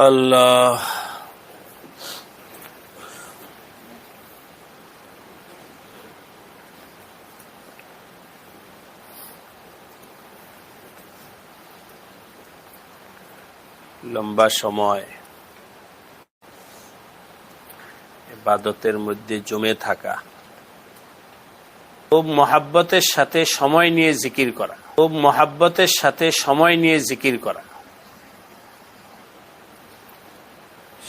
আল্লাহ লম্বা সময় ইবাদতের মধ্যে জমে থাকা, খুব মহাব্বতের সাথে সময় নিয়ে জিকির করা, খুব মহাব্বতের সাথে সময় নিয়ে জিকির করা।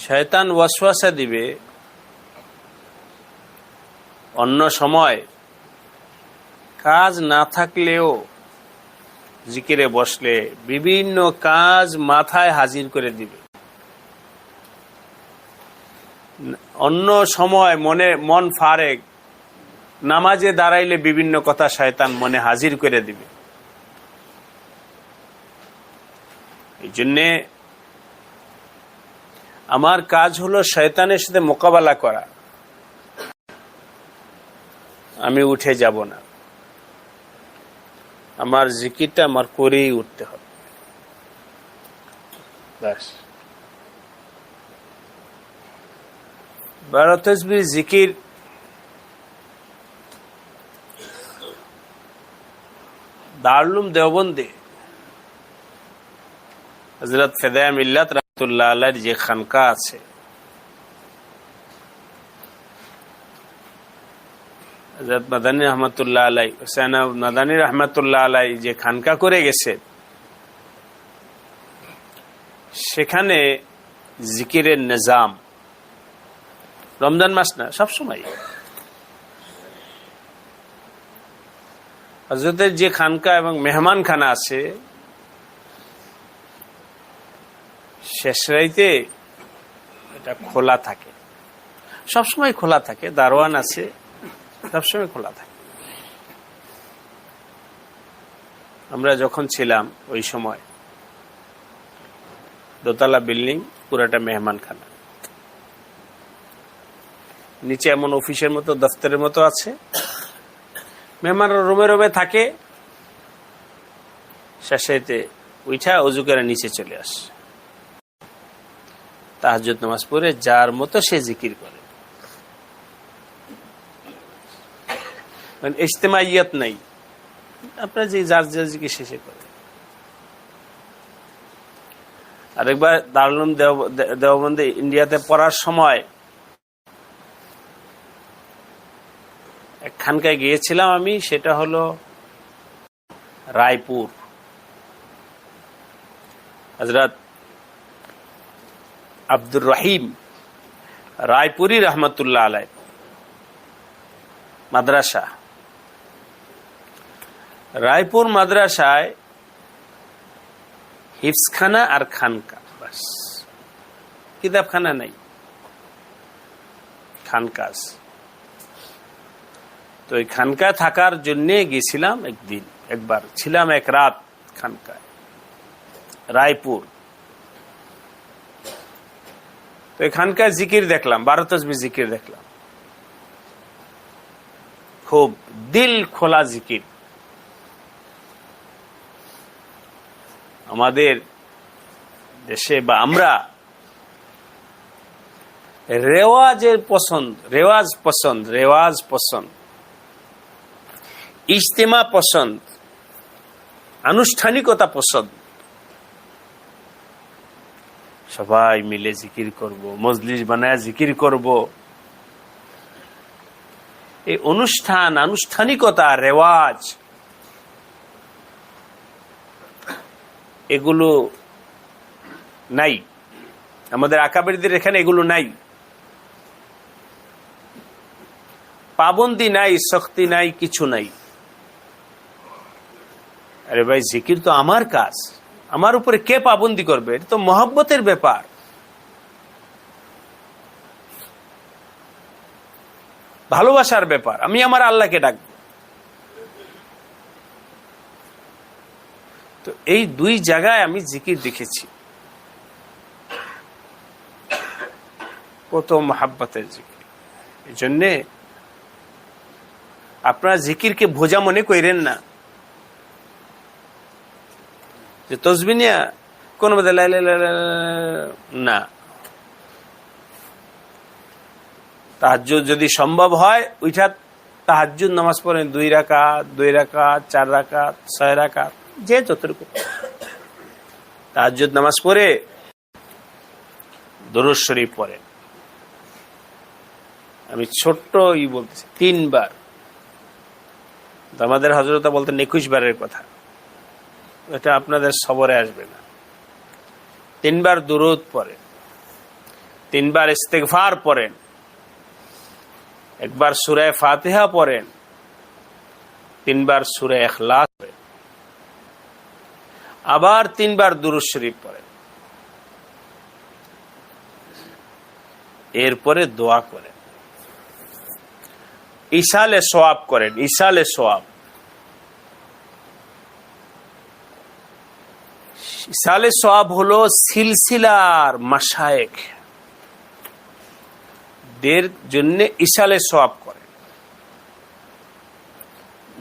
শয়তান ওয়াসওয়াসা দিবে অন্য সময় কাজ না থাকলেও জিকিরে বসলে বিভিন্ন কাজ মাথায় হাজির করে দিবে। অন্য সময় মন ফারেক, নামাজে দাঁড়াইলে বিভিন্ন কথা শয়তান মনে হাজির করে দিবে। এই জন্যে আমার কাজ হলো শয়তানের সাথে মোকাবেলা করা। আমি উঠে যাব না, আমার জিকিরটা আমার করেই উঠতে হবে। ব্যাস 12 তাসবিহ জিকির দারুল উলুম দেওবন্দে হযরত ফিদায়ে মিল্লাত রাহমাতুল্লাহ আলাইহির যে খানকা আছে, হযরত মাদানী রহমাতুল্লাহ আলাইহি, হুসাইন মাদানী রহমাতুল্লাহ আলাইহি যে খানকা করে গেছে, সেখানে জিকিরের নিজাম রমজান মাস না, সবসময় হযরতের যে খানকা এবং মেহমানখানা আছে, শেষ রাইতে এটা খোলা থাকে, সবসময় খোলা থাকে, দারোয়ান আছে, সবসময় খোলা থাকে। আমরা যখন ছিলাম ওই সময় দোতলা বিল্ডিং, পুরাটা মেহমানখানা, নিচে এমন অফিসের মতো দফতরের মতো আছে, মেহমানরা রুমে রুমে থাকে, শেষেতে উঠা অজু করে নিচে চলে আসে, তাহাজ্জুদ নামাজ পড়ে যার মতো সে জিকির করে। ইজতেমাইয়াত নাই, আপনার যে যার যার জিকির শেষে করে। আরেকবার দারুল উলুম দেওবন্দে ইন্ডিয়াতে পড়ার সময় এক খানকায় গিয়েছিলাম আমি, সেটা হলো রায়পুর। হযরত আব্দুর রহিম রায়পুরি রহমতুল্লাহ আলাইহি মাদ্রাসা, রায়পুর মাদ্রাসায় হিফজখানা আর খানকা, বাস, কিতাবখানা নাই, খানকাজ। তো এই খানকা থাকার জন্য গেছিলাম একবার ছিলাম এক রাত খানকায়, রায়পুর। তো এখানকার জিকির দেখলাম, 12 তাসবিহ জিকির দেখলাম, খুব দিল খোলা জিকির। আমাদের দেশে বা আমরা রেওয়াজ পছন্দ, ইজতেমা পছন্দ, আনুষ্ঠানিকতা পছন্দ। সবাই মিলে জিকির করব, মজলিস বানায় জিকির করব, এই অনুষ্ঠান, আনুষ্ঠানিকতা, রেওয়াজ, এগুলো নাই আমাদের আকাবেরদের এখানে, এগুলো নাই। পাবন্দি নাই, শক্তি নাই, কিছু নাই। আরে ভাই, জিকির তো আমার কাজ, আমার উপরে কে পাবন্দি করবে? এটা তো মহব্বতের ব্যাপার। ভালোবাসার ব্যাপার। আমি আমার আল্লাহকে ডাকবো। তো এই দুই জায়গায় আমি জিকির দেখেছি, কত মহাব্বতের জিকির। এই জন্যে আপনারা জিকিরকে বোঝা মনে করেন না। যে তসবিহ নিয়ে কোন মধ্যে না, তাহাজ্জুদ যদি সম্ভব হয় ওইটা তাহাজ্জুদ নামাজ পড়েন 2 রাকাত 4 রাকাত 6 রাকাত, যে যতটুকু তাহাজ্জুদ নামাজ পড়ে দরুদ শরীফ পড়েন। আমি ছোট্ট বলতেছি 3 বার, আমাদের হযরত বলতেন 21 বারের কথা, এটা আপনাদের সবরে আসবে না। 3 বার দুরূদ পড়েন, 3 বার ইস্তিগফার পড়েন, 1 বার সূরা ফাতিহা পড়েন, 3 বার সূরা ইখলাস পড়েন, আবার 3 বার দুরূদ শরীফ পড়েন। এরপরে দোয়া করেন, ইসালে সওয়াব করেন। ইসালে সওয়াব, ইসালে সওয়াব হলো সিলসিলার মাশায়েখ দের জন্য ইসালে সওয়াব করেন,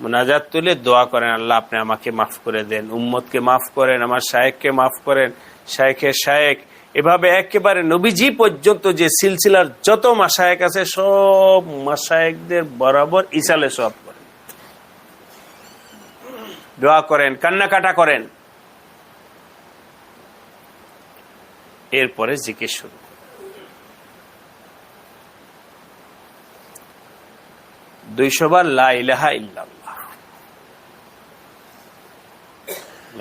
মুনাজাত তুলে দোয়া করেন, আল্লাহ আপনি আমাকে মাফ করে দেন, উম্মতকে মাফ করেন, আমার শায়েখকে মাফ করেন, শায়েখের শায়েখ, এভাবে একেবারে নবীজি পর্যন্ত যে সিলসিলার যত মাশায়েখ আছে সব মাশায়েখদের বরাবর ইসালে সওয়াব করেন, দোয়া করেন, কান্নাকাটা করেন। এরপরে জিকির শুরু করেন। 200 বার লা ইলাহা ইল্লাল্লাহ,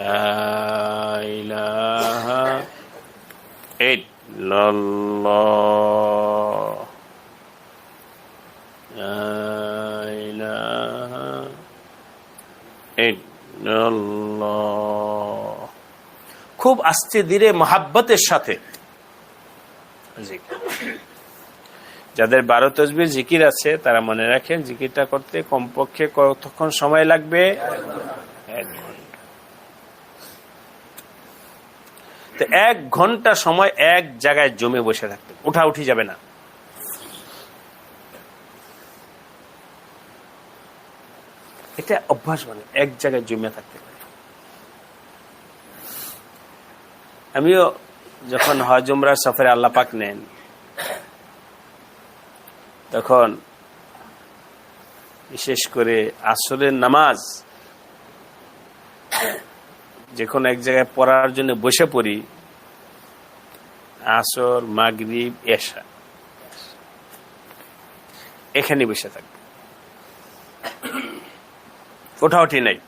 লা ইলাহা ইল্লাল্লাহ, লা ইলাহা ইল্লাল্লাহ। খুব আস্তে ধীরে মহাব্বতের সাথে জিকির। যাদের 12 তসবিহ জিকির আছে তারা মনে রাখেন জিকিরটা করতে কমপক্ষে কতক্ষণ সময় লাগবে? 1 ঘন্টা। তো 1 ঘন্টা সময় এক জায়গায় জমে বসে থাকতে, উঠি যাবে না। এটা অভ্যাস, মানে এক জায়গায় জমে থাকতে পারে। আমিও যখন হজ উমরার সফরে আল্লাহ পাক নেন, তখন বিশেষ করে আসরের নামাজ যখন এক জায়গায় পড়ার জন্য বসে পড়ি, আসর, মাগরিব, এশা, এখানে বসে থাকবে, ওঠাউঠি নাই।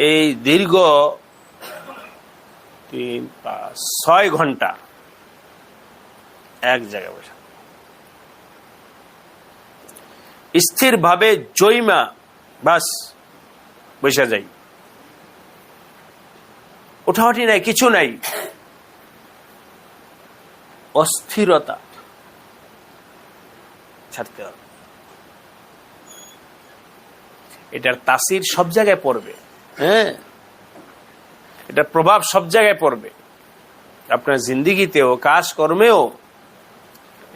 এই দীর্ঘ 3, 5, 6 ঘন্টা এক জায়গায় বসে স্থির ভাবে জয়মা বাস বসে যাই, ওঠাউঠি নাই, কিছু নাই, অস্থিরতা ছাড়তে হবে। এটার তাসির সব জায়গায় পড়বে, হ্যাঁ, এটার প্রভাব সব জায়গায় পড়বে, আপনার জিন্দিগিতেও কাজ কর্মেও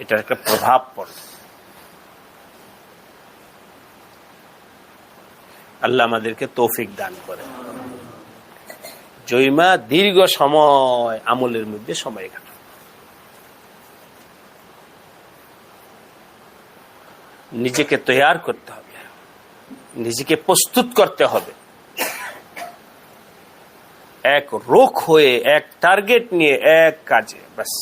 এটার একটা প্রভাব পড়বে। আল্লাহ আমাদেরকে তৌফিক দান করে জয়মা দীর্ঘ সময় আমলের মধ্যে সময় কাটা। নিজেকে তৈয়ার করতে হবে, নিজেকে প্রস্তুত করতে হবে, এক রোখ হয়ে, এক টার্গেট নিয়ে, এক কাজে। ব্যাস,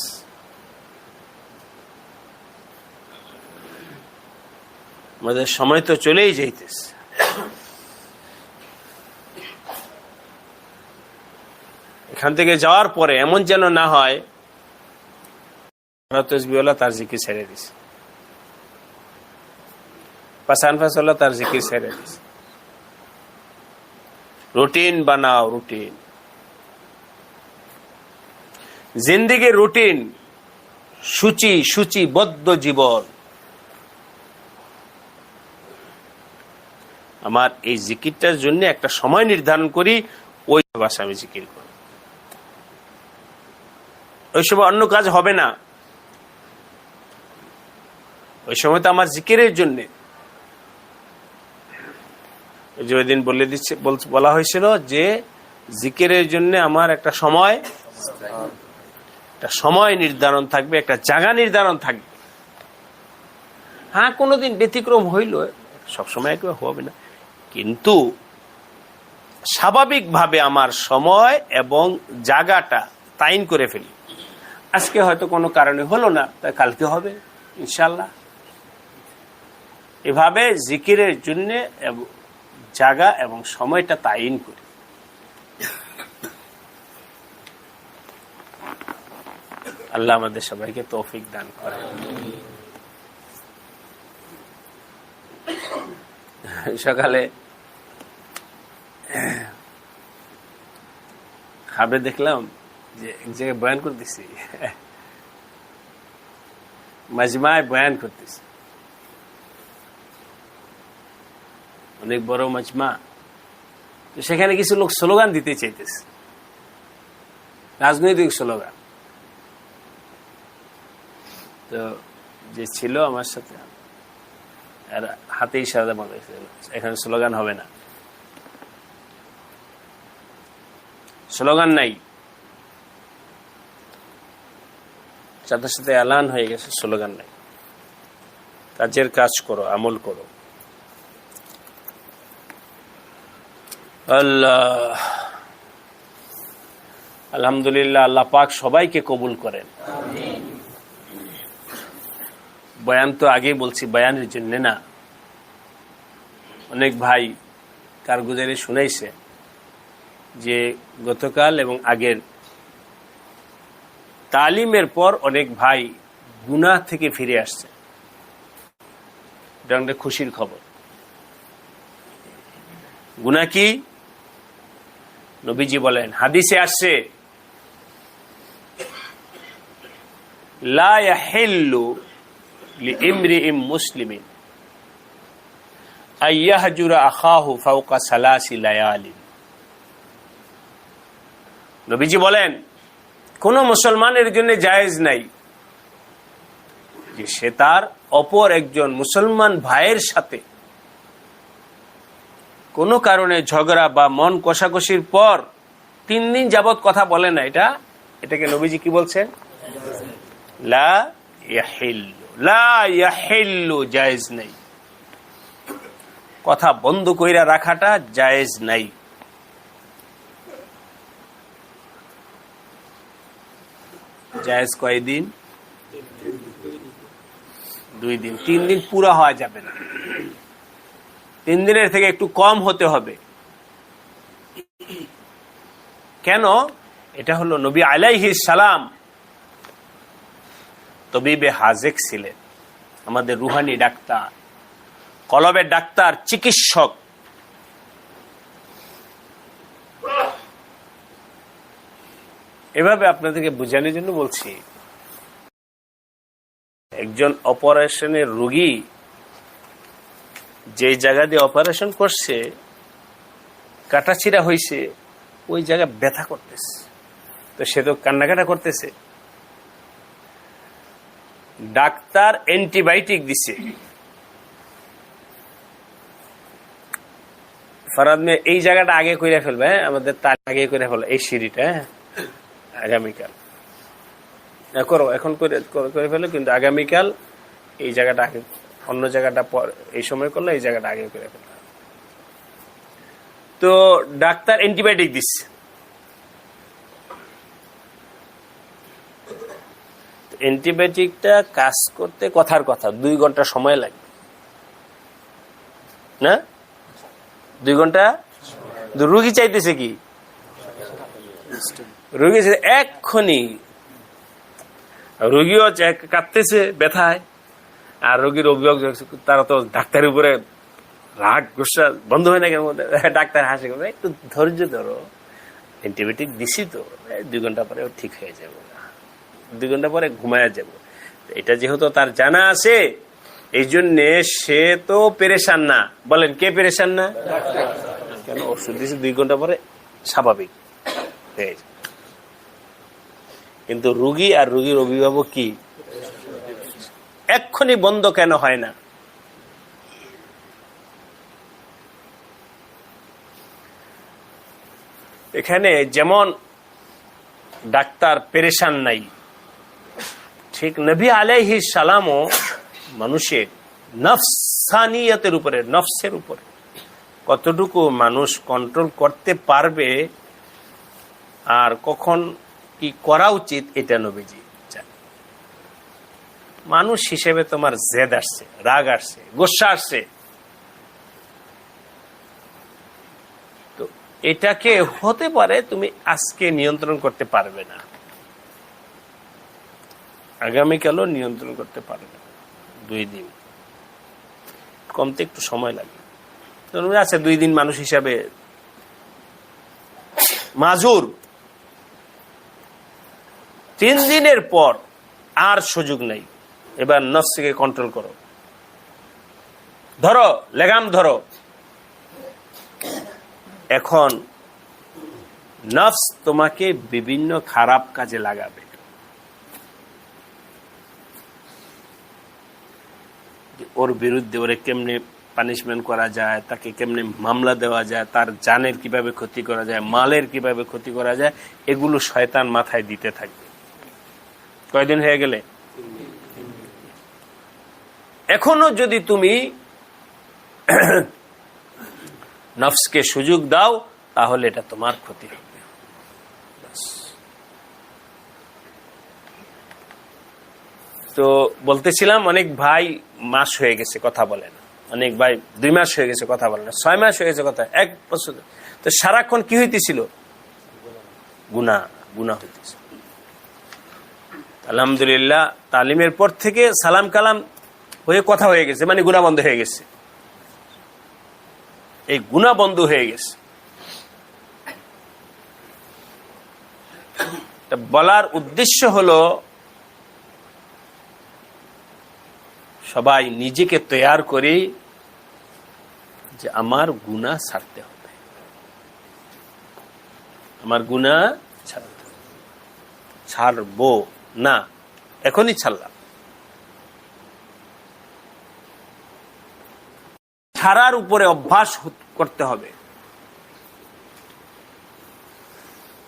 আমাদের সময় তো চলেই যাইতেছে। এখান থেকে যাওয়ার পরে এমন যেন না হয় তার জিকির ছেড়ে দিছে, পাসান ফাসলা তার জিকির ছেড়ে দিছে। রুটিন বানাও, রুটিন, জিন্দিগির রুটিন, সূচিবদ্ধ জীবন। আমার এই জিকিরটার জন্য একটা সময় নির্ধারণ করি, ওই ভাষা আমি জিকির করি, ওই সময় অন্য কাজ হবে না, ওই সময় তো আমার জিকিরের জন্য। যে ওই দিন বলা হয়েছিল যে জিকিরের জন্য আমার একটা সময় নির্ধারণ থাকবে, একটা জায়গা নির্ধারণ থাকবে। হ্যাঁ, কোনোদিন ব্যতিক্রম হইল, সবসময় একবার হবে না, কিন্তু স্বাভাবিকভাবে আমার সময় এবং জায়গাটা তাইন করে ফেলি। আজকে হয়তো কোনো কারণে হলো না, তাই কালকে হবে ইনশাল্লাহ। এভাবে জিকিরের জন্য জায়গা এবং সময়টা তাইন করি। আল্লাহ আমাদের সবাইকে তৌফিক দান করে। সকালে খাবে দেখলাম যে এক জায়গায় বয়ান করতেছি, মাজমায় বয়ান করতেছি, অনেক বড় মাজমা। সেখানে কিছু লোক স্লোগান দিতে চাইতেছে, রাজনৈতিক স্লোগান। তো যে ছিল আমার সাথে, আর হাতে ইশারা বলা হয়েছে এখানে স্লোগান হবে না, স্লোগান নাই। সাথে সাথে এলান হয়ে গেছে, স্লোগান নাই, কাজের কাজ করো, আমল করো। আল্লাহ, আলহামদুলিল্লাহ, আল্লাহ পাক সবাইকে কবুল করেন। বয়ান তো আগেই বলছি, বয়ানের জন্য না। অনেক ভাই কারগুজারি শুনাইছে যে গতকাল এবং আগের তালিমের পর অনেক ভাই গুনাহ থেকে ফিরে আসছে। এটা অনেক খুশির খবর। গুনাহ কি? নবীজি বলেন, হাদিসে আসছে, লা ইয়াহিল্লু লিইমরিইম মুসলিমিন আইয়াহজুরা আখাহু ফাওকা সালাসি লায়ালি। নবীজি বলেন, কোন মুসলমানের জন্য জায়েজ নাই যে সে তার অপর একজন মুসলমান ভাইয়ের সাথে কোনো কারণে ঝগড়া বা মন কষাকষির পর 3 দিন যাবত কথা বলে না। এটাকে নবীজি কি বলছেন? লা ইয়াহিল্লু, লা ইয়াহিল্লু, জায়েজ নাই। কথা বন্ধ কইরা রাখাটা জায়েজ নাই। জায়েজ কয়দিন? 2 দিন। 3 দিন পুরা হওয়া যাবে না, 3 দিনের থেকে একটু কম হতে হবে। কেন? এটা হলো নবী আলাইহিস সালাম তবিবে হাজেক ছিলেন, আমাদের রুহানি ডাক্তার, কলবের ডাক্তার, চিকিৎসক। এভাবে আপনাদেরকে বোঝানোর জন্য বলছি, একজন অপারেশনের রোগী যে জায়গা দিয়ে অপারেশন করছে, কাটাছিড়া হয়েছে, ওই জায়গা ব্যথা করতেছে, তো সে তো কান্নাকাটা করতেছে। ডাক্তার অ্যান্টিবায়োটিক দিছে, ফরাদ মে এই জায়গাটা আগে করে ফেলবে, হ্যাঁ আমাদের তার আগে করে ফেলো, এই সিঁড়িটা, হ্যাঁ আগামীকাল করো, এখন করে ফেলো, কিন্তু আগামীকাল এই জায়গাটা আগে, অন্য জায়গাটা এই সময় করলে এই জায়গাটা আগে করে ফেলো। তো ডাক্তার অ্যান্টিবায়োটিক দিচ্ছে, অ্যান্টিবায়োটিকটা কাজ করতে কথার কথা 2 ঘন্টা সময় লাগবে না? 2 ঘন্টা। রোগী চাইতেছে কি? রোগী এক্ষুনি, রোগীও কাঁদতেছে ব্যথায়, আর রোগীর অভিযোগ, তারা তো ডাক্তারের উপরে রাগ গুসা বন্ধ হয় না কেন? ডাক্তার হাসি করবে, একটু ধৈর্য ধরো, অ্যান্টিবায়োটিক দিছি তো, 2 ঘন্টা পরে ঠিক হয়ে যাবে, 2 ঘন্টা পরে ঘুমায় যাব। এটা যেহেতু তার জানা আছে, এই জন্য সে তো পেরেশান না। বলেন, কে পেরেশান না? কেন? ওষুধ দিয়েছে, 2 ঘন্টা পরে স্বাভাবিক হয়ে যায়। কিন্তু রোগী আর রোগীর অভিভাবক কি এক্ষুনি বন্ধ কেন হয় না? এখানে যেমন ডাক্তার পেরেশান নাই, ঠিক নবী আলাইহিস সালামও মানুষের নফসানিয়তের উপরে, নফসের উপরে কতটুকু মানুষ কন্ট্রোল করতে পারবে আর কখন কি করা উচিত এটা নবীজি জানে। মানুষ হিসেবে তোমার জেদ আসছে, রাগ আসছে, গোসা আসছে, তো এটাকে হতে পারে তুমি আজকে নিয়ন্ত্রণ করতে পারবে না, আগামীকালও নিয়ন্ত্রণ করতে পারবে না, 2 দিন কমতে একটু সময় লাগে। আচ্ছা 2 দিন মানুষ হিসাবে মাজুর, 3 দিনের পর আর সুযোগ নেই, এবার নফসকে কন্ট্রোল করো, ধরো লেগাম ধরো। এখন নফস তোমাকে বিভিন্ন খারাপ কাজে লাগাবে, ওর বিরুদ্ধে ওরে কেমনে পানিশমেন্ট করা যায়, তাকে কেমনে মামলা দেওয়া যায়, তার জানের কিভাবে ক্ষতি করা যায়, মালের কিভাবে ক্ষতি করা যায়, এগুলো শয়তান মাথায় দিতে থাকবে। কয়দিন হয়ে গেলে? এখনো যদি তুমি নফসকে সুযোগ দাও তাহলে এটা তোমার ক্ষতি হবে। তো বলতেছিলাম অনেক ভাই মাস হয়ে গেছে কথা বলে না, অনেক ভাই 2 মাস হয়ে গেছে কথা বলে না, 6 মাস হয়ে গেছে কথা, 1 বছর। তো সারাক্ষণ কি হইতেছিল? গুনাহ হইতেছিল। আলহামদুলিল্লাহ তালিমের পর থেকে সালাম কালাম হয়ে কথা হয়ে গেছে, মানে গুনাহ বন্ধ হয়ে গেছে। এই গুনাহ বন্ধ হয়ে গেছে। বলার উদ্দেশ্য হলো সবাই নিজেকে তৈয়ার করি যে আমার গুনাহ ছাড়তে হবে, আমার গুনাহ ছাড়বো না, এখনই ছাড়লাম। ছাড়ার উপরে অভ্যাস করতে হবে,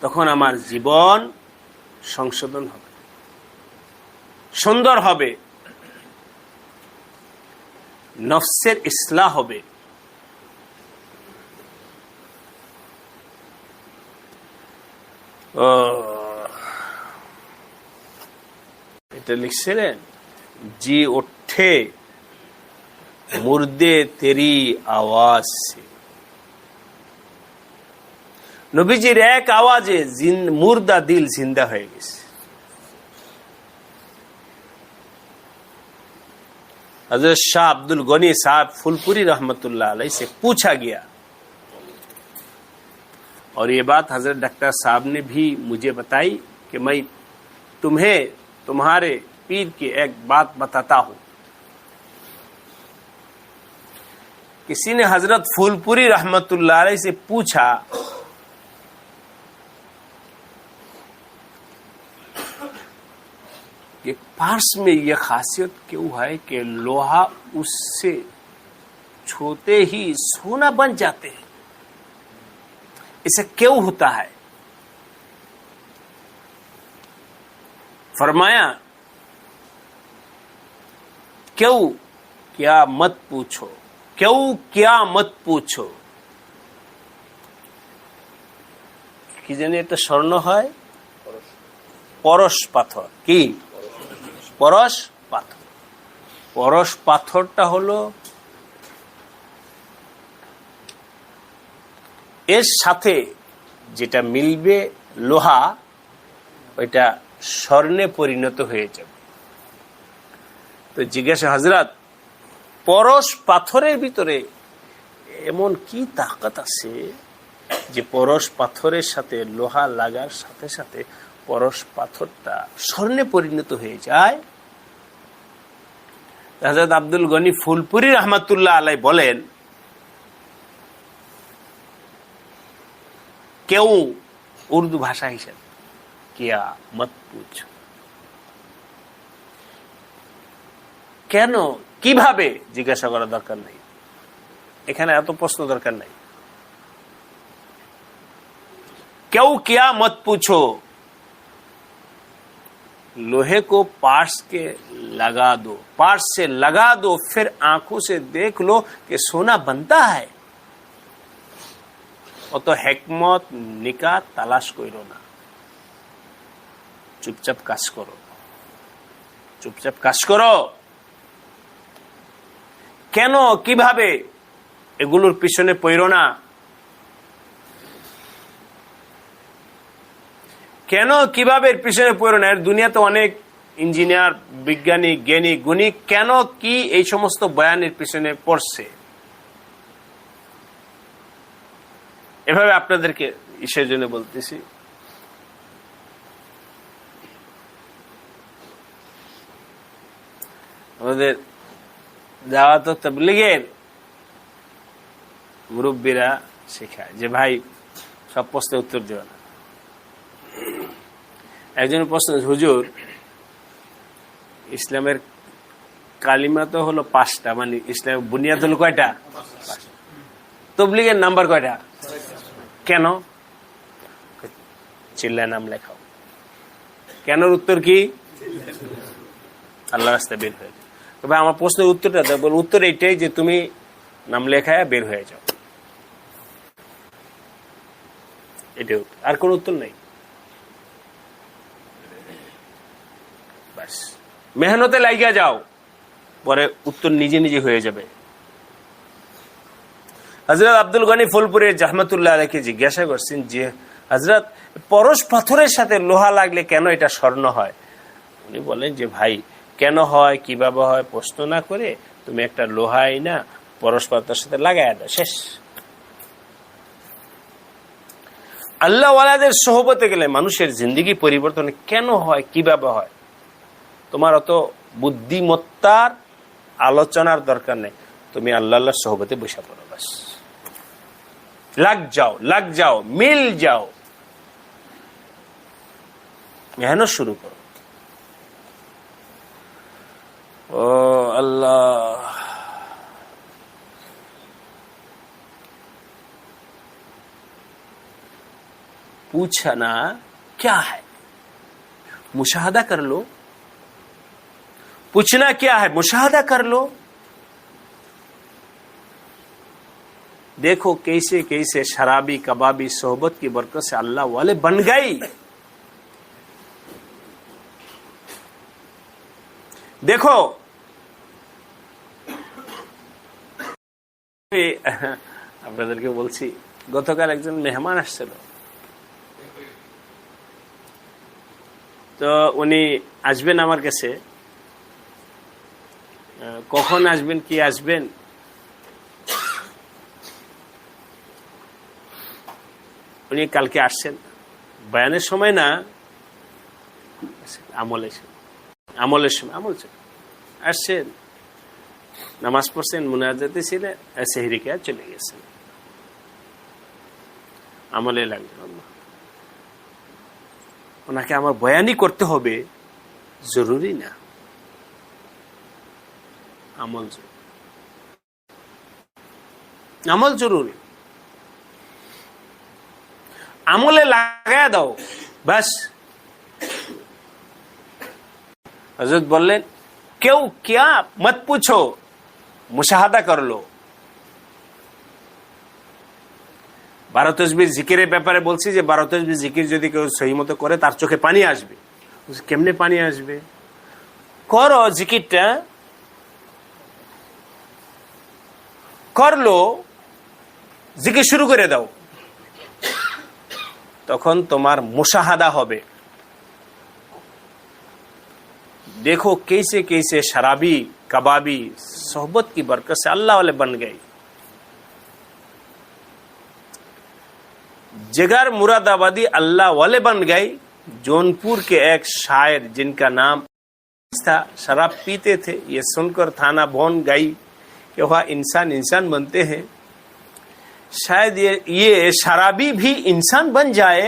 তখন আমার জীবন সংশোধন হবে, সুন্দর হবে, নফসের ইসলাহ হবে। এটা লিখছিলেন, জি উঠে মুর্দে তেরি আওয়াজ সে। নবীজির এক আওয়াজে মুর্দা দিল জিন্দা হয়ে গেছে। हजरत शाह अब्दुल गनी साहब फुलपुरी रहमतुल्लाह अलैह से पूछा गया, और ये बात हजरत डॉक्टर साहब ने भी मुझे बताई कि मैं तुम्हें तुम्हारे पीर की एक बात बताता हूं। किसी ने हजरत फुलपुरी रहमतुल्लाह अलैह से पूछा कि पार्स में यह खासियत क्यों है कि लोहा उससे छूते ही सोना बन जाते हैं, इसे क्यों होता है? फरमाया, क्यों क्या मत पूछो, क्यों क्या मत पूछो। কি জানি একটা স্বর্ণ হয়, পরশ পাথর। কি পরশ পাথর? পরশ পাথরটা হলো এর সাথে যেটা মিলবে লোহা, ওইটা স্বর্ণে পরিণত হয়ে যাবে। তো জিজ্ঞাসা, হযরত পরশ পাথরের ভিতরে এমন কি তাকত আছে যে পরশ পাথরের সাথে লোহা লাগার সাথে সাথে পরশ পাথরটা স্বর্ণে পরিণত হয়ে যায়? হযরত আব্দুল গনি ফুলপুরি রহমাতুল্লাহ আলাইহি বলেন, কেউ উর্দু ভাষা হিসেবে কিয়া মত পুছো, কেন কিভাবে জিজ্ঞাসা করা দরকার নেই, এখানে এত প্রশ্ন দরকার নাই। क्यों किया मत पूछो, लोहे को पार्ट्स के लगा दो, पार्ट्स से लगा दो, फिर आंखों से देख लो कि सोना बनता है। और तो हिकमत निका तलाश करो ना, चुपचाप কাজ করো, চুপচাপ কাজ করো। কেন কিভাবে এগুলোর পিছনে পড়ো না, কেন কিভাবে এর পিছনে পড়ো না। এর দুনিয়াতে অনেক ইঞ্জিনিয়ার, বিজ্ঞানী, জ্ঞানী, গুণী কেন কি এই সমস্ত বয়ানের পিছনে পড়ছে। এভাবে আপনাদেরকে ইসের জন্য বলতেছি, আমাদের দাওয়াত ও তাবলীগের মুরব্বীরা শেখায় যে ভাই সব প্রশ্নের উত্তর দেওয়া না। একজন প্রশ্ন, হুজুর ইসলামের কালিমা তো হলো 5টা, মানে ইসলামের বুনিয়াদ হলো কয়টা? তাবলীগের নাম্বার কয়টা? কেন? চিল্লায় নাম লেখাও। কেনর উত্তর কি? আল্লাহ রাস্তায় বের হয়ে যাও। তবে আমার প্রশ্নের উত্তরটা দেবো, উত্তর এইটাই যে তুমি নাম লেখায় বের হয়ে যাও, এটাই উত্তর, আর কোন উত্তর নেই। বাস মেহনতে লাগিয়া যাও, পরে উত্তর নিজে নিজে হয়ে যাবে। হযরত আব্দুল গনি ফুলপুরের রহমাতুল্লাহ আলাইহি জিজ্ঞাসা করছেন যে হযরত পরশ পাথরের সাথে লোহা লাগলে কেন এটা স্বর্ণ হয়? উনি বলেন যে ভাই কেন হয়, কিভাবে হয় প্রশ্ন না করে তুমি একটা লোহাই না পরশ পাথরের সাথে লাগায় দাও, শেষ। আল্লাহ ওয়ালাদের সোহবতে গেলে মানুষের জিন্দেগি পরিবর্তন কেন হয়, কিভাবে হয়, তোমার অত বুদ্ধিমত্তার আলোচনার দরকার নেই। তুমি আল্লাহর সোহবতে বসে পড়ো, বাস লাগ যাও, মিল যাও, মেহনত শুরু করো। ও আল্লাহ, पूछना क्या है, मुशाहदा कर लो। पूछना क्या है, मुशाहदा कर लो। देखो कैसे कैसे शराबी कबाबी सोहबत की बरकत से अल्लाह वाले बन गई। देखो আপনাদেরকে বলছি, গতকাল একজন মেহমান আসছিল, তো উনি আসবেন আমার কাছে। কখন আসবেন, কি আসবেন, উনি কালকে আসছেন বয়ানের সময় না, আমলের সময় আসছেন, নামাজ পড়ছেন, মুনাজাতে ছিলেন, সেহরি খেয়ে চলে গেছেন, আমলে লাগলেন। ওনাকে আমার বয়ানই করতে হবে জরুরি না, আমল জরুরি। আমলে লাগায় দাও, বাস। হযরত বললেন কেউ क्या मत पूछो, মুশাহাদা कर लो। 12 তাসবিহ জিকিরের ব্যাপারে বলছি যে 12 তাসবিহ জিকির যদি কেউ সহি মতো করে তার চোখে পানি আসবে। কেমনে পানি আসবে? করো জিকিরটা, করলো, জিকির শুরু করে দাও, তখন তোমার মুশাহাদা হবে। देखो कैसे कैसे शराबी कबाबी सोहबत की बरकत से अल्लाह वाले बन गए। जगर मुरादाबादी अल्लाह वाले बन गए। जौनपुर के एक शायर जिनका नाम था, शराब पीते थे, ये सुनकर थाना भौन गई कि वह इंसान बनते हैं, शायद ये शराबी भी इंसान बन जाए।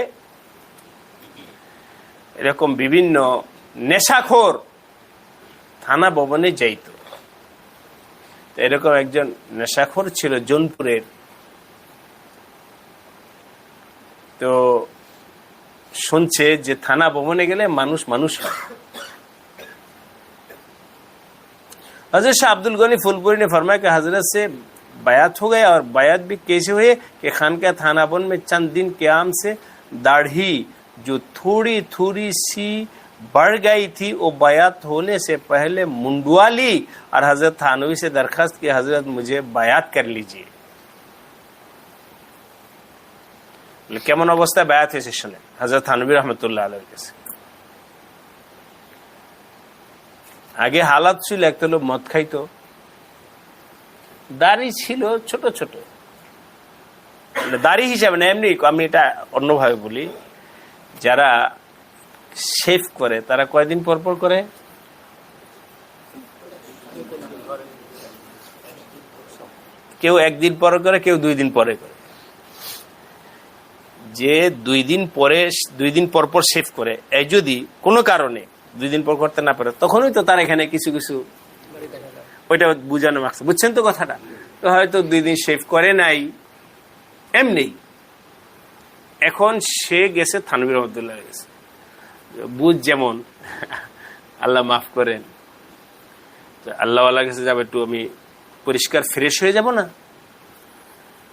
এরকম বিভিন্ন নেশাখোর থানা ভবনে যাইত। এরকম একজন নেশাখোর ছিল জৌনপুরের। তো শুনছে যে থানা ভবনে গেলে মানুষ মানুষ হয়। हजरत शाह अब्दुल गनी फुलपुरी ने फरमाया कि हजरत से बयात हो गया, और बयात भी कैसे हुए कि खानका थाना बन में चंद दिन क्याम से दाढ़ी जो थोड़ी थोड़ी सी बढ़ गई थी वो बयात होने से पहले मुंडवा ली और हजरत थानवी से दरखास्त की, हजरत मुझे बयात कर लीजिए। কেমন অবস্থায় বায়াত হয়েছে শুনেন হযরত থানভী রাহমাতুল্লাহ আলাইহির কাছে। আগে হালাত ছিল, একটা লোক মদ খাইতো, দাড়ি ছিল ছোট ছোট, দাড়ি হিসাবে না, এমনি আমি এটা অন্যভাবে বলি, যারা শেভ করে তারা কয়দিন পর পর করে? কেউ একদিন পরে করে, কেউ 2 দিন পরে করে। যে 2 দিন পরে 2 দিন পর পর শেভ করে, এই যদি কোনো কারণে 2 দিন পর করতে না পারে, তখনই তো তার এখানে কিছু কিছু ওইটা বুঝানো মাকসাদ, বুঝছেন তো কথাটা? তো হয়তো 2 দিন শেভ করে নাই এমনি, এখন সে গেছে থানভী রাহমাতুল্লাহ গেছে, বুঝ যেমন আল্লাহ মাফ করেন, আল্লাহ আল্লাহ কাছে যাবে, একটু আমি পরিষ্কার ফ্রেশ হয়ে যাব না?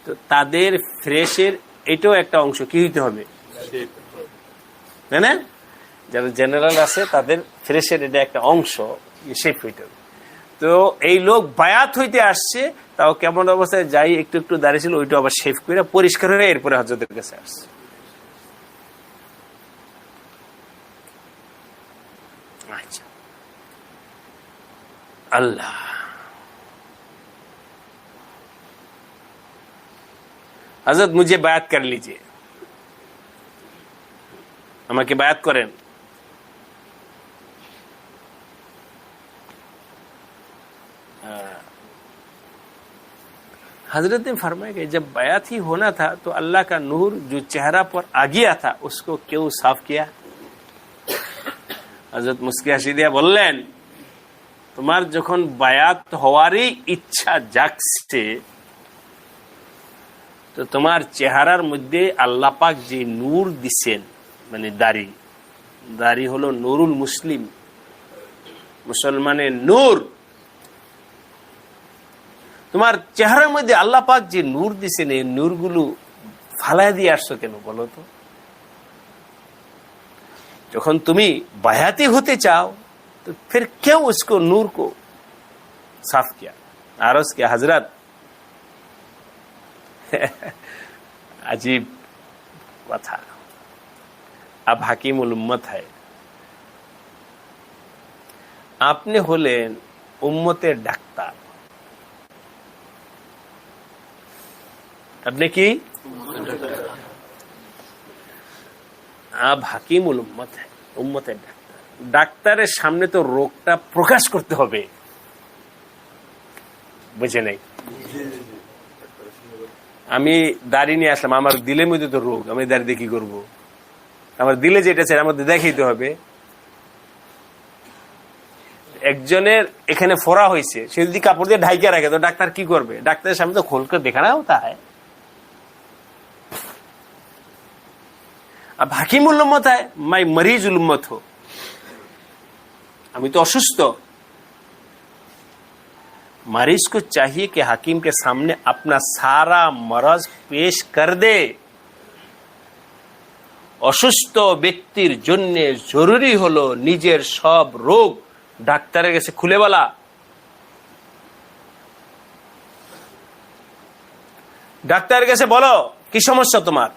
তো তাদের ফ্রেশের এটাও একটা অংশ কি হইতে হবে, তাই না? যারা জেনারেল আছে তাদের ফ্রেশের এটা একটা অংশ শেভ হইতে হবে। তো এই লোক বায়াত হইতে আসছে, তাও কেমন অবস্থায় যাই একটু একটু দাঁড়িয়ে ছিল, ওইটা আবার শেভ করে পরিষ্কার হয়ে এরপরে হযরতের কাছে আসছে। আচ্ছা, আল্লাহ हजरत मुझे बात कर लीजिए, আমাকে বায়াত করেন। हजरत ने फरमाया कि जब बायात ही होना था तो अल्लाह का नूर जो चेहरा पर आ गया था उसको क्यों साफ किया? हजरत मुस्की हासि দিয়া বললেন, তোমার যখন বায়াত হওয়ারই ইচ্ছা জাগছে, তো তোমার চেহারার মধ্যে আল্লাহ পাক যে নূর দিছেন, মানে দাড়ি হলো নূরুল মুসলিম, মুসলমানের নূর, তোমার চেহারার মধ্যে আল্লাহ পাক যে নূর দিছেন, এই নূরগুলো ফালায় দিয়ে আসছো কেন বলো তো? যখন তুমি বায়াতি होते চাও तो फिर क्यों उसको नूर को साफ किया? आरज किया, हजरत अजीब कथा, अब হাকিমুল উম্মত है, আপনি হলেন উম্মতের ডাক্তার। আপনি কি? আব হাকিমুল উম্মত है, উম্মতের ডাক্তার। ডাক্তারের সামনে তো রোগটা প্রকাশ করতে হবে, বুঝে নাই? আমি দাড়ি নিয়ে আসলাম, আমার দিলের মধ্যে তো রোগ, আমি দাড়ি দিয়ে কি করবো? আমার দিলে যেটা চাই আমার দেখাইতে হবে। একজনের এখানে ফোড়া হয়েছে, সে যদি কাপড় দিয়ে ঢাইকে রাখে তো ডাক্তার কি করবে? ডাক্তারের সামনে তো খোল করে দেখা না হতা হয়। अब हकीमुल उम्मत है, मैं मरीजुल उम्मत हो, আমি তো অসুস্থ। मरीज को चाहिए कि हकीम के सामने अपना सारा मरज पेश कर दे। অসুস্থ ব্যক্তির জন্য জরুরি হলো নিজের সব রোগ ডাক্তারের কাছে খুলে বলা। ডাক্তারের কাছে বলো কি সমস্যা তোমার।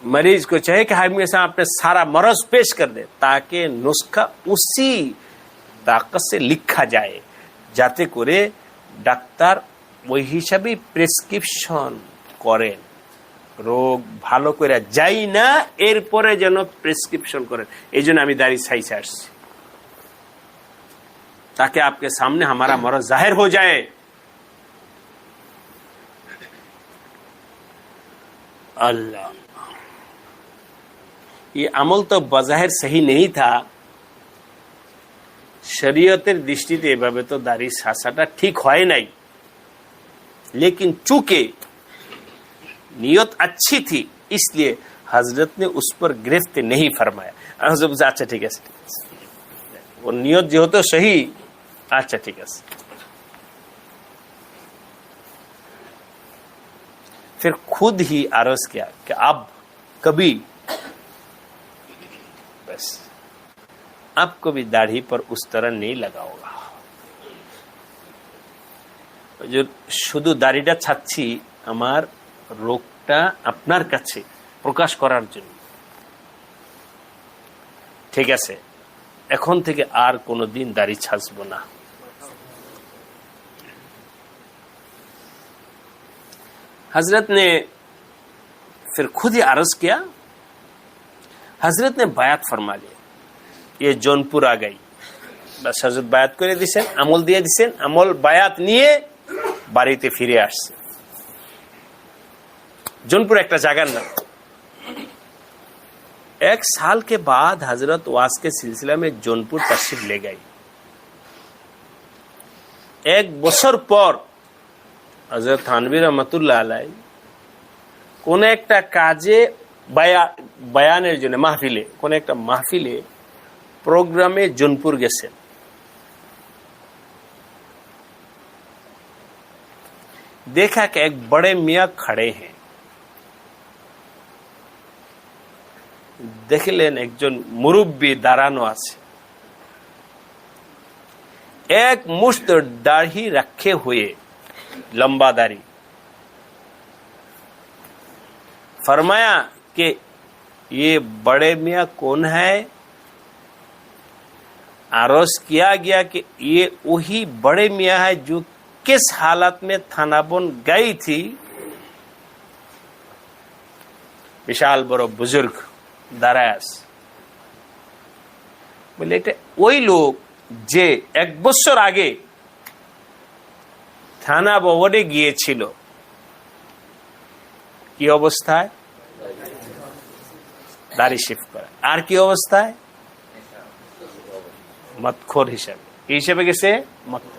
मरीज को चाहिए कि हकीम के सामने अपने सारा मरज पेश कर दे, ताकि नुस्खा उसी ताकत से लिखा जाए, যাতে করে ডাক্তার ওই হিসাবে প্রেসক্রিপশন করেন, রোগ ভালো করে যাই না এরপরে যেন প্রেসক্রিপশন করেন। এই জন্য আমি দাড়ি ছাইছে আসছি, ताकि आपके सामने हमारा मरज जाहिर हो जाए। अल्लाह, ये अमल तो बज़ाहिर सही नहीं था, শরীয়তের দৃষ্টিতে এভাবে তো দাড়ি ছাঁচাটা ঠিক হয় নাই। लेकिन चूंकि नियत अच्छी थी इसलिए हजरत ने उस पर गिरफ्त नहीं फरमाया। अच्छा ठीक है, वो नियत जो तो सही। अच्छा ठीक है। फिर खुद ही अर्ज किया कि अब कभी, बस अब कभी दाढ़ी पर उस तरह नहीं लगाओगा। जो শুধু দাড়িটা ছাচ্ছি আমার রোগটা আপনার কাছে প্রকাশ করার জন্য। ঠিক আছে, এখন থেকে আর কোনোদিন দাড়ি ছাঁচবো না। हजरत ने फिर खुद ही अर्ज किया, हजरत ने बायात फरमा लिया। ये जौनपुर आ गई, बस हजरत बायात করে দিয়েছেন, আমল দিয়ে দিয়েছেন, আমল বায়াত নিয়ে বাড়িতে ফিরে আসছে। जौनपुर एक जगह नाम। एक साल के बाद हजरत वास के सिलसिला में जौनपुर तशरीफ ले गई। एक बছর पर हजरत थानवी रहमतुल्लाह अलैहि কোন একটা কাজে বয়ানের জন্য মাহফিলে, কোন একটা মাহফিলে प्रोग्रामे जौनपुर গেছেন। देखा कि एक बड़े मियाँ खड़े हैं। देखलेन একজন মুরব্বী দাঁড়ানো আছে, एक मुश्त दाढ़ी रखे हुए, लंबा दाढ़ी। फरमाया कि ये बड़े मियाँ कौन है? आरोज किया गया कि ये वही बड़े मियाँ है जो किस हालत में थानाबन गई थी। विशाल बड़ो बुजुर्ग दारायास बोले এটা ওই লোক যে এক বছর আগে থানা ভবনে গিয়েছিল। কি অবস্থায়? দাড়ি শেভ করা। আর কি অবস্থায়? মদখোর হিসাবে। কি হিসাবে গেছে? মদখোর।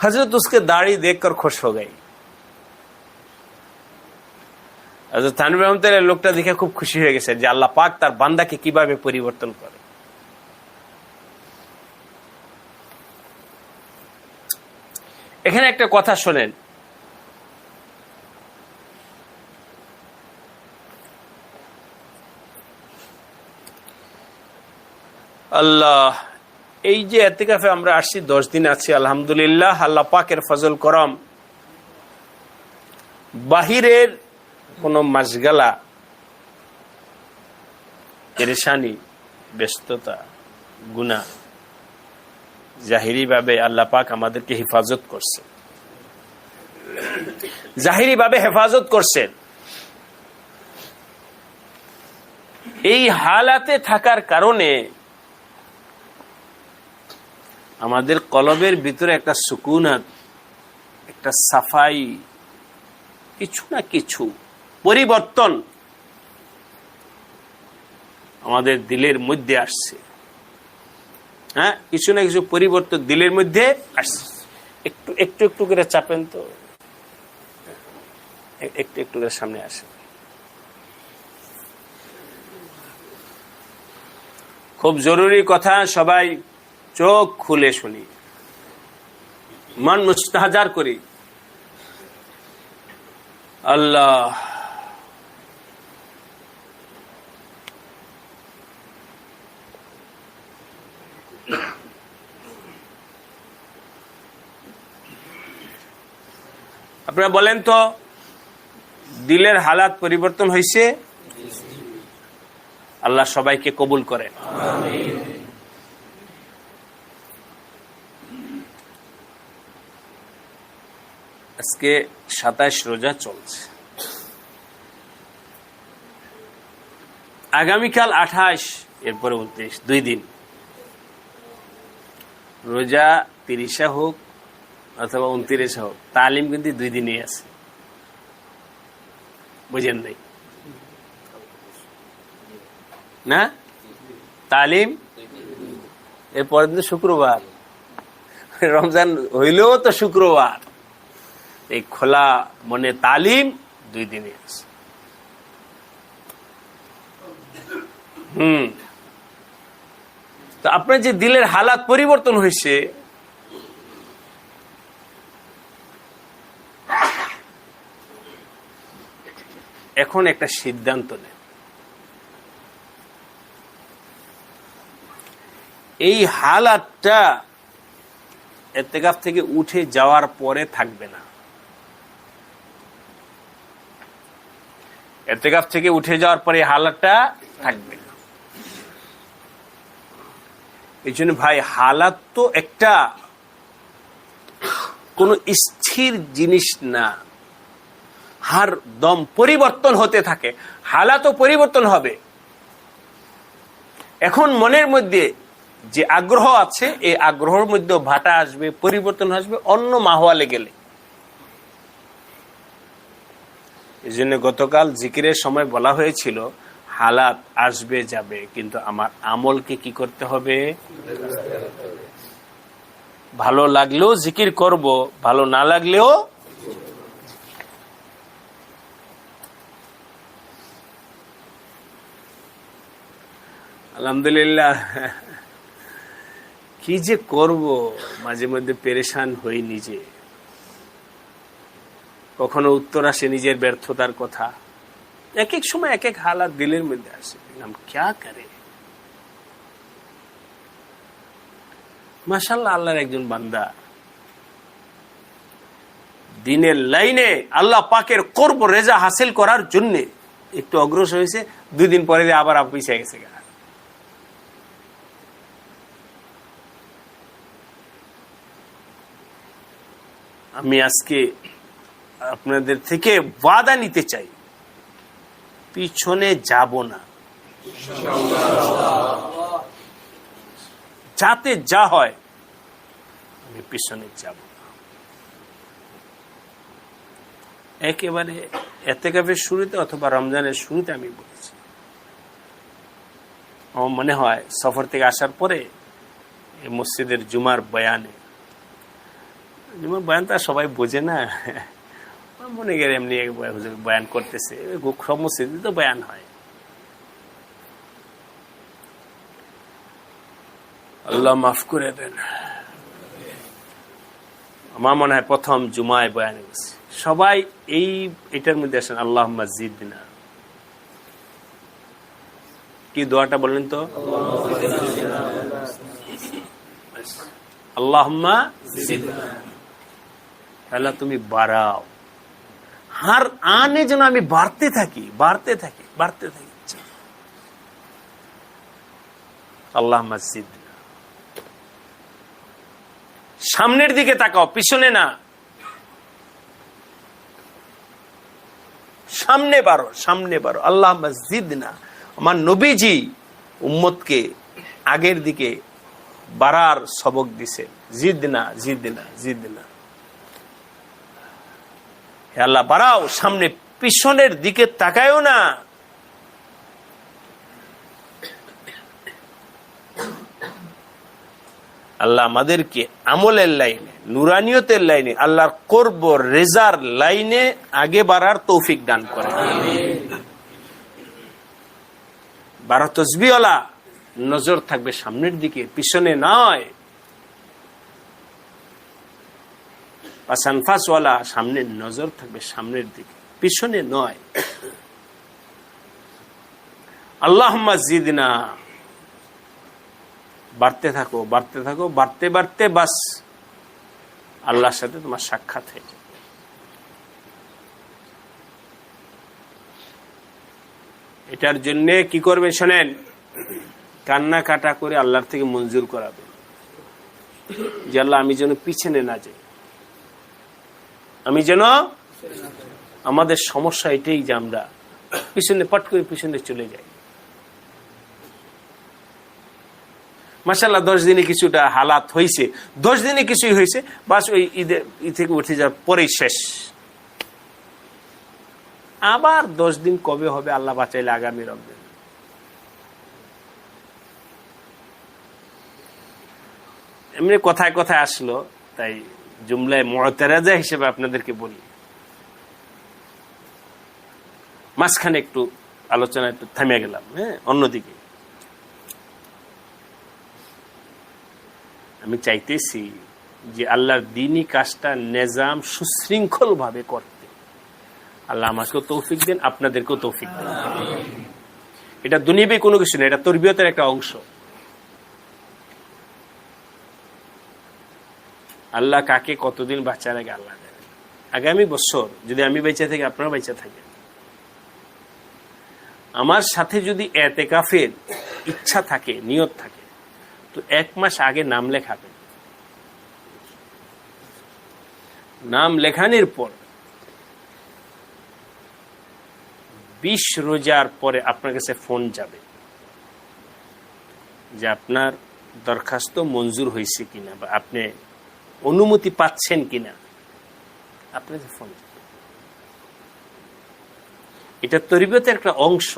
हजरत उसके दाढ़ी देखकर खुश हो गई। हजरत थानवी रहमतुल्लाह লোকটা দেখে খুব খুশি হয়ে গেছে যে আল্লাহ পাক তার বান্দাকে কিভাবে পরিবর্তন করে। এখানে একটা কথা শুনেন, আল্লাহ এই যে ইতিকাফে আমরা আসছি 10 দিন আছি, আলহামদুলিল্লাহ আল্লাহ পাকের ফজল করম। বাহিরের কোন মাশগালা, পেরেশানি, ব্যস্ততা, গুনাহ জাহিরি ভাবে আল্লাহ পাক আমাদেরকে হেফাজত করছে, জাহিরি ভাবে হেফাজত করছেন। এই হালাতে থাকার কারণে আমাদের কলবের ভিতরে একটা সুকুনাত, একটা সাফাই, কিছু না কিছু পরিবর্তন আমাদের দিলের মধ্যে আসছে। হ্যাঁ, কিছু না কিছু পরিবর্তন দিলের মধ্যে আসছে। একটু একটু একটু করে চাপেন তো, একটু একটু করে সামনে আসে। খুব জরুরি কথা, সবাই চোখ খুলে শুনি, মন মুস্তাহজার করি। আল্লাহ আপনারা বলেন তো, দিলের হালাত পরিবর্তন হয়েছে? আল্লাহ সবাইকে কবুল করেন। আজকে 27 রোজা চলছে, আগামীকাল 28, এরপরে 29, 2 দিন রোজা। 30 হোক অথবা 29 হোক, তালিম কিন্তু 2 দিনই আছে, বুঝেন নাই না? তালিম এরপরের দিন শুক্রবার, রমজান হইলেও তো শুক্রবার। এই খোলা মনে তালিম 2 দিনে আছে। তো আপনার যে দিলের হালাত পরিবর্তন হয়েছে, এখন একটা সিদ্ধান্ত নেন। এই হালাতটা ইতিকাফ থেকে উঠে যাওয়ার পরে থাকবে না। ইতিকাফ থেকে উঠে যাওয়ার পরে হালাতটা থাকবে না। এই জন্য ভাই, হালাত তো একটা কোন স্থির জিনিস না, হার দম পরিবর্তন হতে থাকে। হালাতও পরিবর্তন হবে। এখন মনের মধ্যে যে আগ্রহ আছে, এই আগ্রহের মধ্যে ভাটা আসবে, পরিবর্তন আসবে অন্য মাহওয়ালে গেলে। এই জন্য গতকাল জিকিরের সময় বলা হয়েছিল, হালাত আসবে যাবে, কিন্তু আমার আমলকে কি করতে হবে? ভালো লাগলেও জিকির করব, ভালো না লাগলেও। আলহামদুলিল্লাহ, কি যে করব, মাঝে মধ্যে পেরেশান হই নিজে। কখনো উত্তর আসে নিজের ব্যর্থতার কথা। এক এক সময় এক এক হালাত দিলের মধ্যে আসে, ক্যা করে। মাশাআল্লাহ, আল্লাহর একজন বান্দা দিনের লাইনে আল্লাহ পাকের কুরব রেজা হাসিল করার জন্য একটু অগ্রসর হয়েছে, 2 দিন পরে আবার পিছিয়ে গেছে। আমি আজকে আপনাদের থেকে ওয়াদা নিতে চাই, পিছনে যাব না। যাতে যা হয় আমি পিছনে যাব না। একেবারে ইতিকাফের শুরুতে অথবা রমজানের শুরুতে আমি বলেছি, আমার মনে হয় সফর থেকে আসার পরে এই মসজিদের জুমার বয়ানে, জুমার বয়ান তো সবাই বোঝে না, মনে গেলে এমনি বয়ান করতেছে, সব মসজিদে তো বয়ান হয়। আল্লাহ মাফ করে দেন। আমার মনে হয় প্রথম জুমায় বয়ানে গেছে, সবাই এটার মধ্যে আসেন, আল্লাহুম্মা জিদনা। কি দোয়াটা বললেন তো? আল্লাহুম্মা জিদনা, আল্লাহ তুমি বাড়াও। হার আনে যেন আমি বাড়তে থাকি, বাড়তে থাকি, বাড়তে থাকি। আল্লাহুম্মা জিদনা। সামনের দিকে তাকাও, পিছনে না। সামনে বাড়ো, সামনে বাড়ো। আল্লাহুম্মা জিদনা। আমার নবীজি উম্মতকে আগের দিকে বাড়ার সবক দিছে, জিদনা জিদনা জিদনা। হে আল্লাহ বাড়াও সামনে, পিছনের দিকে তাকায়ও না। আল্লাহ আমাদেরকে আমলের লাইনে, নুরানিয়তের লাইনে, আল্লাহর কুরব রেজার লাইনে আগে বাড়ার তৌফিক দান করে। বারো তসবিহওয়ালা নজর থাকবে সামনের দিকে, পিছনে নয়। পাসানফাসওয়ালা সামনে নজর থাকবে সামনের দিকে, পিছনে নয়। আল্লাহুম্মা জিদনা। বাড়তে থাকো, বাড়তে থাকো, বাড়তে বাড়তে বাস আল্লাহর সাথে তোমার সাক্ষাৎ হয়ে যাবে। এটার জন্য কি করবে শোনেন, কান্না কাটা করে আল্লাহর থেকে মঞ্জুর করাবে যে আল্লাহ আমি যেন পিছনে না যাই, আমি যেন। আমাদের সমস্যা এটাই যে আমরা পিছনে পট করে পিছনে চলে যাই। মাশাআল্লাহ 10 দিনে কিছুটা হালাত হয়েছে, 10 দিনে কিছুই হয়েছে, বাস ওই ঈদ থেকে উঠে যাওয়ার পরেই শেষ। আবার 10 দিন কবে হবে আল্লাহ বাঁচাইলে আগামী রমজান। এমনি কথায় কথায় আসলো, তাই জুমলায় মুতারাজা হিসেবে আপনাদেরকে বলি। মাঝখানে একটু আলোচনা একটু থেমে গেলাম। হ্যাঁ, অন্যদিকে আমি চাইতেছি যে আল্লাহর দ্বীনি কাজটা নিজাম সুশৃঙ্খল ভাবে করতে আল্লাহ আমাকেও তৌফিক দেন, আপনাদেরকেও তৌফিক দেন। এটা দুনিয়াবি কোনো কিছু না, এটা তরবিয়তের একটা অংশ। আল্লাহ কাকে কতদিন বাঁচার আগে আল্লাহ দেন। আগামী বছর যদি আমি বেঁচে থাকি, আপনারা বেঁচে থাকেন, আমার সাথে যদি এতেকাফের ইচ্ছা থাকে, নিয়ত থাকে, তো 1 মাস আগে নাম লেখাবেন। নাম লেখানোর পর 20 রোজার পরে আপনার কাছে ফোন যাবে যে আপনার দরখাস্ত মঞ্জুর হয়েছে কিনা বা আপনি অনুমতি পাচ্ছেন কিনা, আপনার ফোন যাবে। এটা তরবিয়তের একটা অংশ।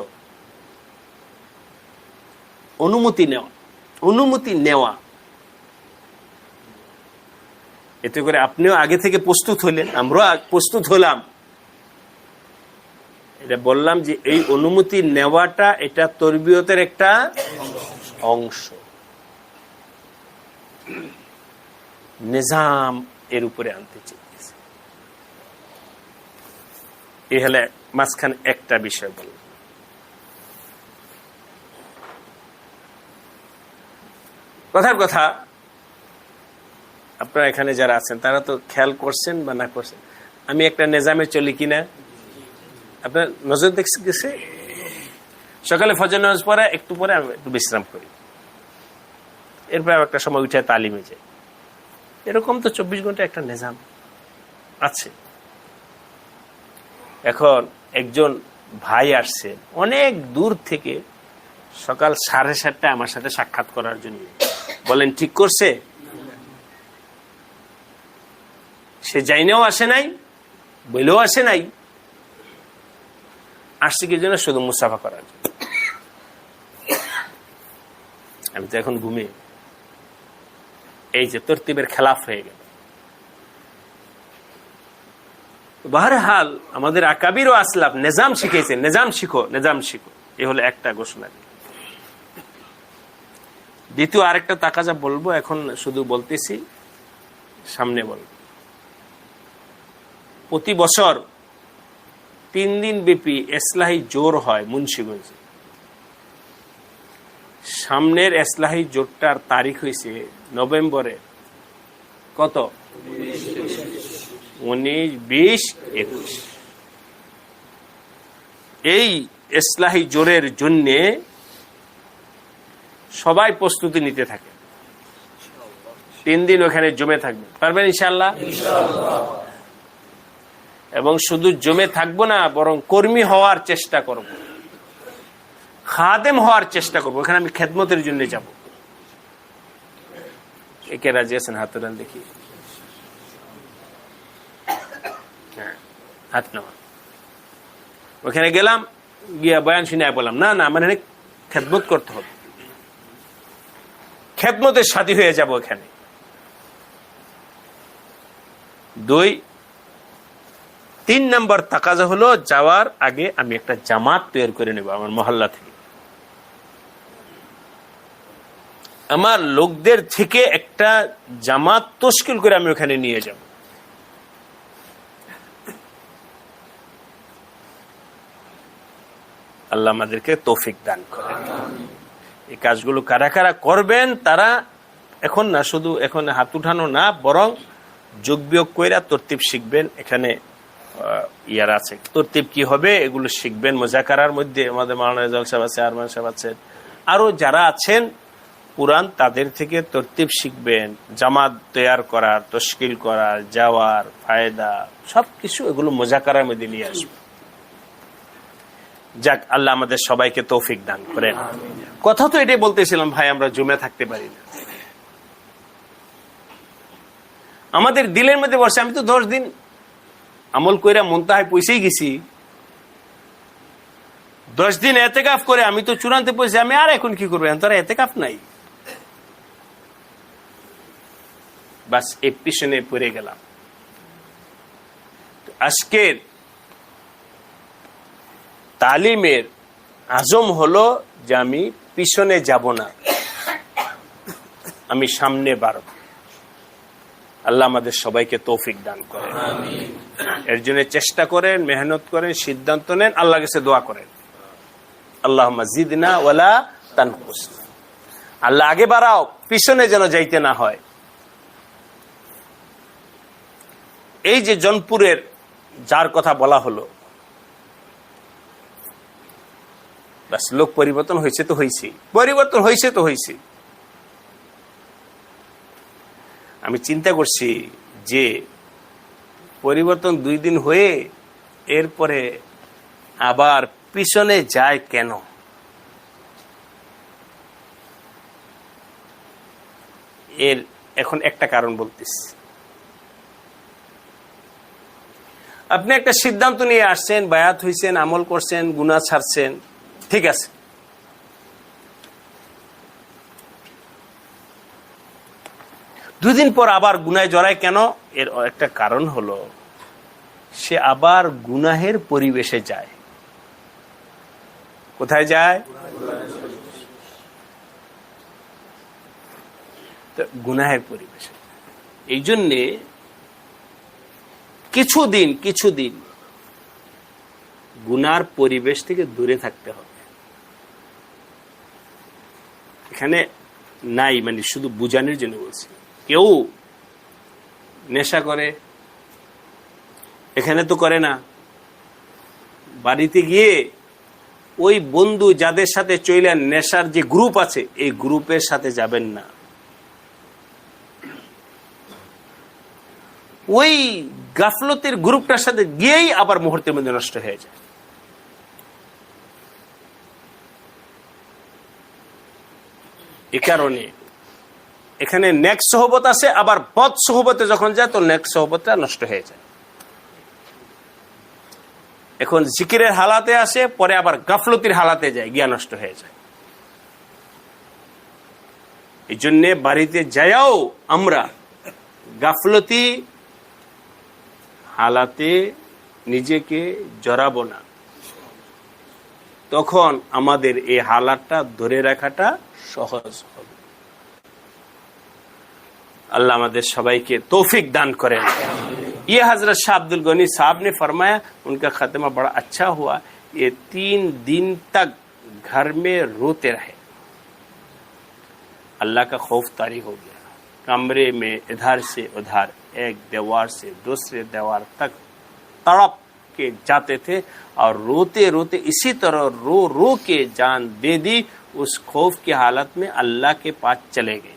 অনুমতি নেওয়া, এতে করে আপনিও আগে থেকে প্রস্তুত হলেন, আমরাও প্রস্তুত হলাম। এটা বললাম যে এই অনুমতি নেওয়াটা এটা তরবিয়তের একটা অংশ। নিজাম এর উপরে আনতে চেয়েছে। এ হলে মাঝখানে একটা বিষয় বললাম। কথার কথা, আপনারা এখানে যারা আছেন তারা তো খেয়াল করছেন বা না করছেন, আমি একটা নিজামে চলি কিনা আপনার নজর দেখছে। সকালে ফজর নামাজ পড়ে একটু পরে আমি একটু বিশ্রাম করি, এরপর একটা সময় উঠে তালিমে যাই। এরকম তো 24 ঘন্টা একটা নিজাম আছে। এখন একজন ভাই আসছেন অনেক দূর থেকে, সকাল 7:30টায় আমার সাথে সাক্ষাৎ করার জন্য। বলেন ঠিক করছে? সে যাইনেও আসে নাই, বইলেও আসে নাই, আসছে কি জন্য? শুধু মুসাফা করার জন্য। আমি তো এখন ঘুমিয়ে, এই যে তরতিবের খেলাফ হয়ে গেল। বাহরহাল আমাদের আকাবিরও আসলাফ নিজাম শিখেছেন, নিজাম শিখো, নিজাম শিখো। এ হলো একটা ঘোষণা। দ্বিতীয় আরেকটা তাকাজা বলবো, এখন শুধু বলতেছি, সামনে বলবো। প্রতি বছর 3 দিন ব্যাপী ইসলাহি জোর হয় মুন্সিগঞ্জে। সামনের ইসলাহি জোরটার তারিখ হয়েছে নভেম্বরে কত? 19, 20, 21। এই ইসলাহি জোরের জন্য সবাই প্রস্তুতি নিতে থাকে। 3 দিন ওখানে জমে থাকবে, পারবেন ইনশাআল্লাহ? এবং শুধু জমে থাকবো না, বরং কর্মী হওয়ার চেষ্টা করব, খাদেম হওয়ার চেষ্টা করব। ওখানে আমি খেদমতের জন্য যাব। একে রাজি আছেন? হাত তোলেন দেখি। হ্যাঁ, হাত নেওয়া। ওখানে গেলাম, গিয়া বয়ান শুনে বললাম না না, মানে খেদমত করতে হবে, খেদমতের সাথী হয়ে যাব এখানে। 2, 3 নম্বর তাকাজা হলো, যাওয়ার আগে আমি একটা জামাত তৈরি করে নেব আমার মহল্লা থেকে। আমার লোকদের থেকে একটা জামাত তশকিল করে আমি ওখানে নিয়ে যাব। আল্লাহ আমাদেরকে তৌফিক দান করেন। এই কাজগুলো কারা কারা করবেন, তারা এখন না, শুধু এখন হাত উঠানো না, বরং যোগ বিয়োগ কইরা তরতিব শিখবেন। এখানে ইয়ার আছে, তরতিব কি হবে এগুলো শিখবেন। মুজাকারার মধ্যে আমাদের মাওলানা রেজাউল সাহেব আছে, আরমান সাহেব আছেন, আরো যারা আছেন পুরান, তাদের থেকে তরতিব শিখবেন। জামাত তৈয়ার করার, তশকিল করার, যাওয়ার ফায়দা সবকিছু এগুলো মুজাকারার মধ্যে নিয়ে আসবে। যাক, আল্লাহ আমাদের সবাইকে তৌফিক দান করেন। কথা তো এটাই বলতেছিলাম, ভাই আমরা জমে থাকতে পারি না। আমাদের দিলের মধ্যে বসে, আমি তো 10 দিন আমল কইরা মুনতাহায় পৌঁছেই গেছি। 10 দিন এতেকাফ করে আমি তো চূড়ান্তে পৌঁছে, আমি আর এখন কি করবো? তারা এতেকাফ নাই। বাস এই পিছনে পড়ে গেলাম। আজকের তালিমের আজম হলো যে আমি পিছনে যাব না, আমি সামনে বাড়ব। আল্লাহ আমাদের সবাইকে তৌফিক দান করেন। এর জন্য চেষ্টা করেন, মেহনত করেন, সিদ্ধান্ত নেন, আল্লাহর কাছে দোয়া করেন, আল্লাহুম্মা জিদনা ওয়ালা তানকুসনা। আল্লাহ আগে বাড়াও, পিছনে যেন যাইতে না হয়। এই যে জনপুরের যার কথা বলা হলো, বাস লোক পরিবর্তন হয়েছে তো হয়েছে, পরিবর্তন হয়েছে তো হয়েছে। আমি চিন্তা করছি যে পরিবর্তন 2 দিন হয়ে এরপরে আবার পিছনে যায় কেন? এর এখন একটা কারণ বলতেছি। আপনি একটা সিদ্ধান্ত নিয়ে আসছেন, বায়াত হইছেন, আমল করছেন, গুনাহ ছাড়ছেন, ঠিক আছে। দুদিন পর আবার গুনায় জড়ায় কেন? এর একটা কারণ হলো সে আবার গুনাহের পরিবেশে যায়। কোথায় যায়? গুনাহের পরিবেশে। এই জন্যে কিছুদিন গুনার পরিবেশ থেকে দূরে থাকতে হবে। এখানে নাই, মানে শুধু বুঝানোর জন্য বলছি। কেউ নেশা করে, এখানে তো করে না, বাড়িতে গিয়ে ওই বন্ধু যাদের সাথে চইলেন, নেশার যে গ্রুপ আছে, এই গ্রুপের সাথে যাবেন না। ওই গাফলতের গ্রুপটার সাথে গিয়েই আবার মুহূর্তের মধ্যে নষ্ট হয়ে যায়। এ কারণে এখানে নেক সোহবত আছে, আবার বদ সোহবতে যখন যায় তো নেক সোহবতটা নষ্ট হয়ে যায়। এখন জিকিরের হালাতে আসে, পরে আবার গাফলতির হালাতে যায়, গিয়া নষ্ট হয়ে যায়। এই জন্য বাড়িতে যাইও আমরা গাফলতি হালাতে নিজেকে জড়াবো না, তখন আমাদের এই হালাতটা ধরে রাখাটা সহজ হবে। अल्लाह আমাদের সবাইকে তৌফিক দান করেন। ये हजरत शाह अब्दुल गनी साहब ने फरमाया, उनका खत्मा बड़ा अच्छा हुआ। ये 3 दिन तक घर में रोते रहे, अल्लाह का खौफ तारी हो गया। कमरे में इधर से उधर, एक दीवार से दूसरे दीवार तक तड़प के जाते थे और रोते रोते इसी तरह रो रो के जान दे दी। उस खौफ की हालत में अल्लाह के पास चले गए।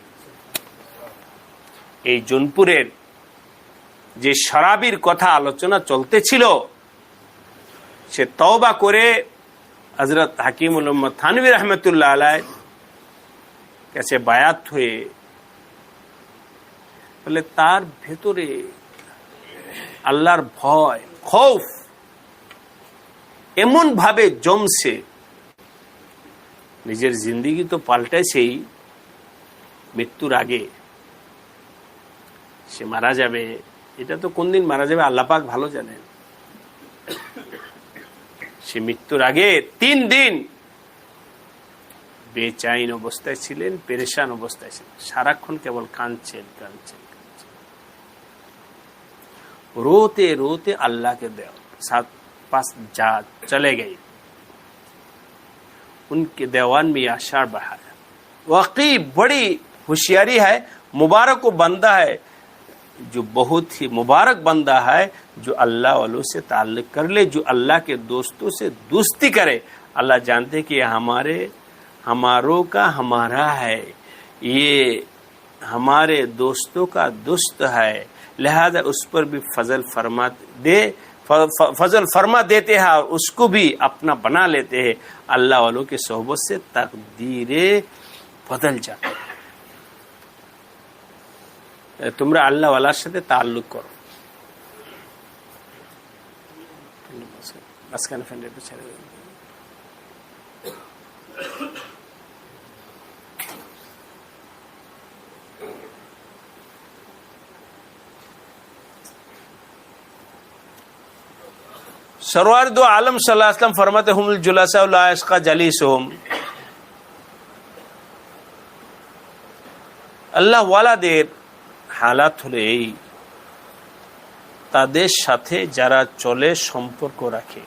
এই জোনপুরের যে শরাবির কথা আলোচনা চলতেছিল, সে তওবা করে হযরত হাকিমুল উম্মত থানভী রাহমাতুল্লাহ আলাইহি কাছে বায়াত হয়ে বলে তার ভেতরে আল্লাহর ভয়, খৌফ এমন ভাবে জমছে, নিজের জিন্দেগি তো পাল্টাইছেই, মৃত্যুর আগে সে মারা যাবে, এটা তো কোন দিন মারা যাবে আল্লাহ পাক ভালো জানেন। সে মৃত্যুর আগে 3 দিন বেচাইন অবস্থায় ছিলেন, পেরেশান অবস্থায় ছিলেন, সারাক্ষণ কেবল কাঁদছেন। रोते रोते अल्लाह के पास जा चले गए। उनके दीवान में आशार बढ़ाया। वाकई बड़ी होशियारी है, मुबारक को बंदा है, जो बहुत ही मुबारक बंदा है, जो अल्लाह वालों से ताल्लुक कर ले, जो अल्लाह के दोस्तों से दोस्ती करे। अल्लाह जानते कि हमारों का हमारा है, ये हमारे दोस्तों का दोस्त है, लिहाजा उस पर भी फजल फरमा देते हैं और उसको भी अपना बना लेते हैं। अल्लाह वालों की सोहबत से तकदीरें बदल जाती है। তোমরা আল্লাহ ওয়ালার সাথে তাআল্লুক করো। মাঝখানে ফ্যানটা একটু ছেড়ে দেন। सरवार दो आलम सल्लल्लाहु अलैहि वसल्लम फरमाते हुमुल जुलासा ला यस्का जलीसुहुम, আল্লাহ ওয়ালাদের হালাত হলো এই, তাদের সাথে যারা চলে সম্পর্ক রাখে,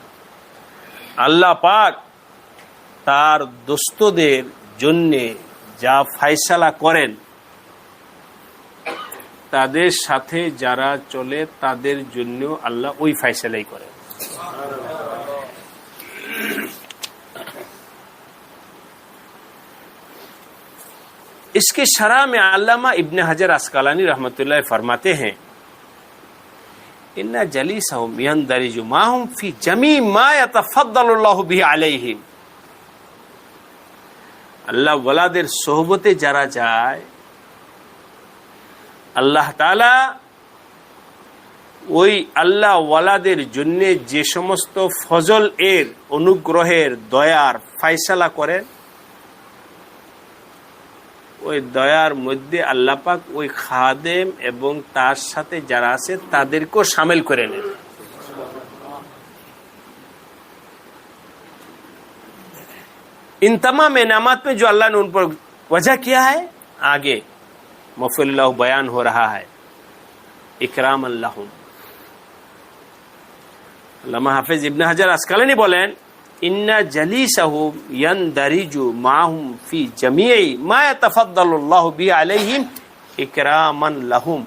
আল্লাহ পাক তার দোস্তদের জন্যে যা ফয়সালা করেন, তাদের সাথে যারা চলে তাদের জন্য আল্লাহ ওই ফয়সালাই করেন। इसके शरह में अल्लामा इब्न हजर अस्कलानी रहमतुल्लाह फरमाते हैं, इन्ना जलीसहुम यंदरिजु माहुम फी जमी मा यतफद्दलुल्लाहु बिही अलैहिम। আল্লাহ ওয়ালাদের সোহবতে যারা যায়, আল্লাহ তাআলা ওই আল্লাহ ওয়ালাদের জন্য যে সমস্ত ফজল এর, অনুগ্রহের, দয়ার ফয়সালা করেন, ওই দয়ার মধ্যে আল্লাহ পাক ওই খাদেম এবং তার সাথে যারা আছে তাদেরকেও শামিল করে নেন। इन तमाम इनामात में जो अल्लाह ने उन पर वजह किया है, आगे मुफल्लाह बयान हो रहा है, इकराम अल्लाहुम। अल्लामा हाफिज इब्न हजर अस्कलानी बोलेन, इन्ना जलीसहुम यंदरिजु माहुम फी जमीई मा यतफद्दलुल्लाहु बिही अलैहिम इकरामान लाहुम।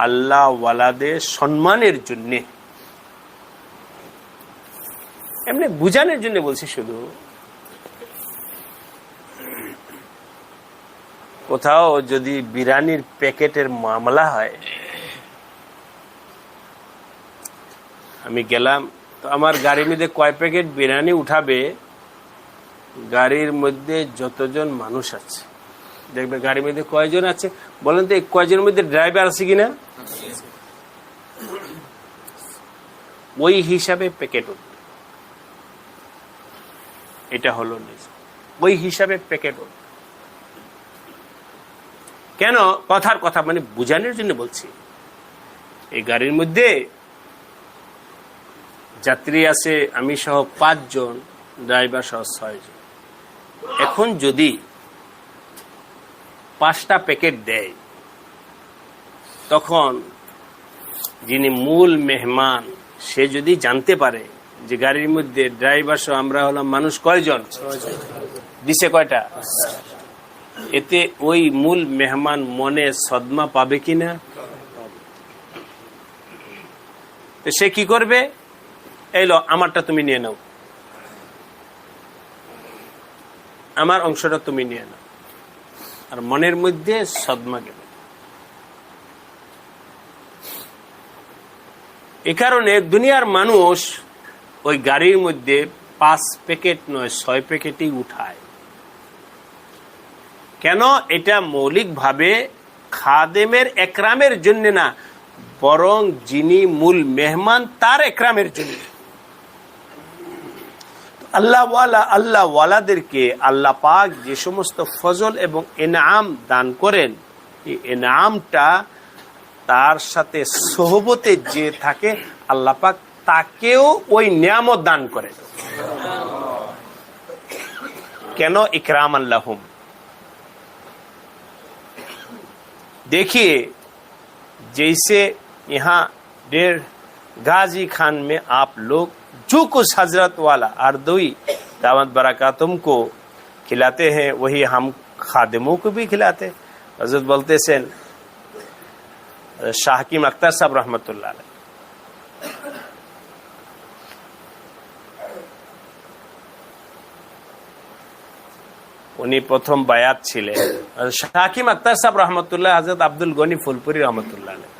আল্লাহ ওয়ালাদের সম্মানের জন্য, এমনি বুঝানোর জন্য বলছি শুধু। কোথাও যদি বিরিয়ানির প্যাকেটের মামলা হয়, আমি গেলাম, তো আমার গাড়ির মধ্যে কয় প্যাকেট বিরিয়ানি উঠাবে, গাড়ির মধ্যে যতজন মানুষ আছে দেখবে গাড়ির মধ্যে কয়জন আছে বলেন তো, কয়জনের মধ্যে ড্রাইভার আছে কিনা, ওই হিসাবে প্যাকেট উঠবে। এটা হলো ওই হিসাবে প্যাকেট উঠবে। কেন? কথার কথা, মানে বুঝানোর জন্য বলছি। এই গাড়ির মধ্যে যাত্রী আছে আমি সহ 5 জন, ড্রাইভার সহ 6 জন। এখন যদি 5টা প্যাকেট দেয়, তখন যিনি মূল মেহমান সে যদি জানতে পারে যে গাড়ির মধ্যে ড্রাইভার সহ আমরা হলাম মানুষ কয়জন, দিছে কয়টা, এতে ওই মূল মেহমান মনে সদমা পাবে কিনা? সে কি করবে? এইলো আমারটা তুমি নিয়ে নাও, আমার অংশটা তুমি নিয়ে নাও, আর মনের মধ্যে সদমা গেল। এ কারণে দুনিয়ার মানুষ ওই গাড়ির মধ্যে 5 প্যাকেট নয় 6 প্যাকেটই উঠায়। কেন? এটা মৌলিকভাবে খাদেমের একরামের জন্য না, বরং যিনি মূল মেহমান তার একরামের জন্য। আল্লাহ ওয়ালাদেরকে আল্লাহ পাক যে সমস্ত ফজল এবং ইনাম দান করেন, এই ইনামটা তার সাথে সোহবতে যে থাকে আল্লাহ পাক তাকেও ওই নিয়ামত দান করেন। কেন? ইকরাম আল্লাহুম। देखिए, जैसे यहाँ 1.5 गाजी खान में आप लोग जो कुछ हजरत वाला अर्दोई दावत बरकातुम को खिलाते हैं, वही हम खादिमों को भी खिलाते। हजरत बोलते हैं शाह हकीम अख्तर साहब रहमतुल्लाह अलैह, উনি প্রথম বায়াত ছিলেন। শাহ হাকিম আখতার সাহেব রহমতুল্লাহ হযরত আব্দুল গনি ফুলপুরি রহমতুল্লাহ আলাইহি,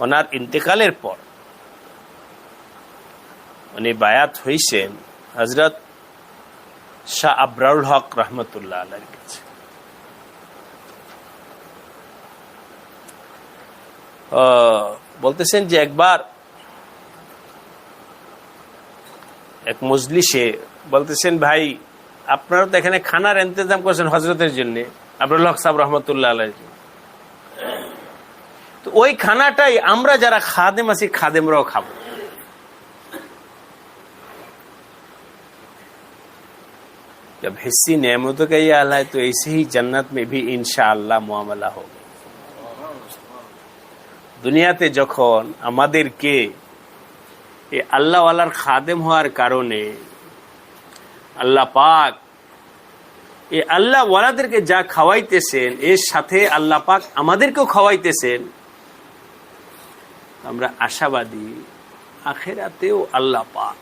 ওনার ইন্তেকালের পর উনি বায়াত হইছেন হযরত শাহ আবরারুল হক রহমতুল্লাহ আলাইহির কাছে। বলতেছেন যে একবার এক মজলিসে বলতেছেন, ভাই আপনারা তো এখানে খানার ইন্তজাম করেছেন হজরতের জন্য, আবরারুল হক সাহেব রহমতুল্লাহ আলাইহি, তো ওই খানাটাই আমরা যারা খাদেম আছি খাদেমরাও খাবো। जब हिस्सी नेमतों का ये हाल है तो ऐसे ही जन्नत में भी इंशाअल्लाह मुआमला होगा। দুনিয়াতে যখন আমাদেরকে এই আল্লাহ ওয়ালার খাদেম হওয়ার কারণে আল্লাহ পাক এই আল্লাহ ওয়ালাদেরকে যা খাওয়াইতেছেন এর সাথে আল্লাহ পাক আমাদেরকেও খাওয়াইতেছেন, আমরা আশাবাদী আখিরাতেও আল্লাহ পাক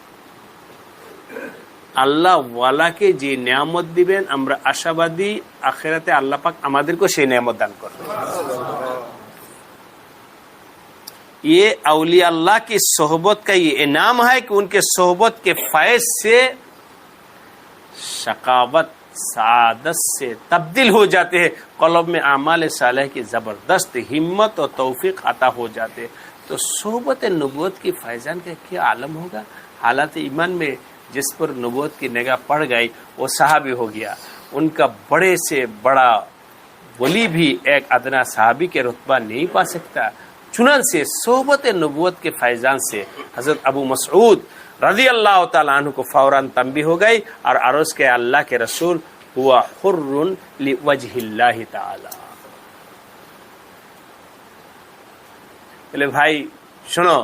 আল্লাহ ওয়ালাকে যে নিয়ামত দিবেন আমরা আশাবাদী আখিরাতে আল্লাহ পাক আমাদেরকেও সেই নিয়ামত দান করবেন। ये औलिया अल्लाह की सोहबत का ये इनाम है कि उनके सोहबत के फैज से शकावत सादत से तब्दील हो जाते हैं, कल्ब में आमाल सालेह की जबरदस्त हिम्मत और तौफीक अता हो जाते हैं। तो सोहबत नबूवत की फैजान का क्या आलम होगा। हालात ईमान में जिस पर नबूवत की निगाह पड़ गई वो सहाबी हो गया, उनका बड़े से बड़ा वली भी एक अदना सहाबी के रुतबा नहीं पा सकता। चुनन से सोहबत नबूवत के फैजान से हजरत अबू मसऊद रज़ी अल्लाह तआला अन्हु को फौरन तंबी हो गई और अर्ज के अल्लाह के रसूल हुआ हुर्रुन लिवजहिल्लाहि ताला। বলে ভাই শোনো,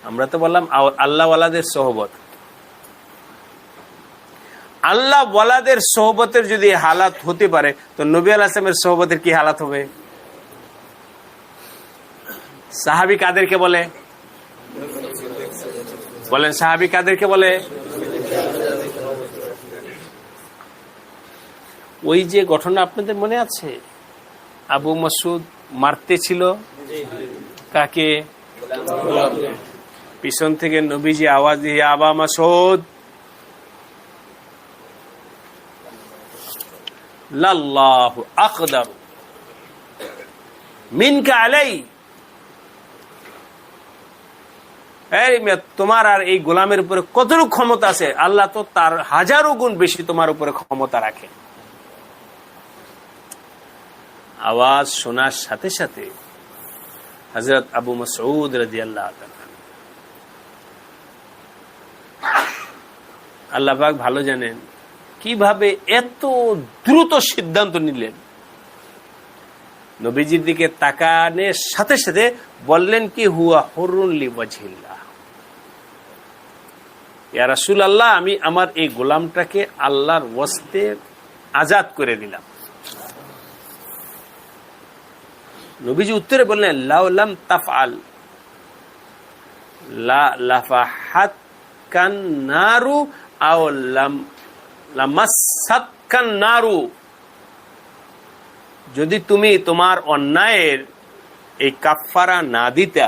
আমরা তো বললাম আল্লাহ ওয়ালাদের সোহবত, আল্লাহ ওয়ালাদের সোহবতের যদি হালাত হতে পারে তো নবী আলাইহিস সালামের সোহবতের কি হালাত হবে। সাহাবী কাদেরকে বলে, বলেন সাহাবী কাদেরকে বলে। ওই যে ঘটনা আপনাদের মনে আছে, আবু মাসউদ মারতে ছিল কাকে, পিছন থেকে নবীজি আওয়াজ দিয়ে আবা মাসউদ লাল্লাহু আকদার মিনকা আলাই, তোমার আর এই গোলামের উপরে কতটুকু ক্ষমতা আছে, আল্লাহ তো তার হাজারো গুণ বেশি তোমার উপরে ক্ষমতা রাখে। আওয়াজ শোনার সাথে সাথে হযরত আবু মাসউদ রাদিয়াল্লাহু তাআলা, আল্লাহ পাক ভালো জানেন কিভাবে এত দ্রুত সিদ্ধান্ত নিলেন। নবীজির দিকে তাকানোর সাথে সাথে বললেন কি হুয়া হুরুন লিওয়াজহিল্লাহ, ইয়া রাসূলুল্লাহ আমি আমার এই গোলামটাকে আল্লাহর ওয়াস্তে আজাদ করে দিলাম। নবীজি উত্তরে বললেন লাউ লাম তাফআল লা লাফাহাত কান নারু আও লাম লামাসাত কান নারু, যদি তুমি তোমার অন্যায়ের এই কাফারা না দিতা,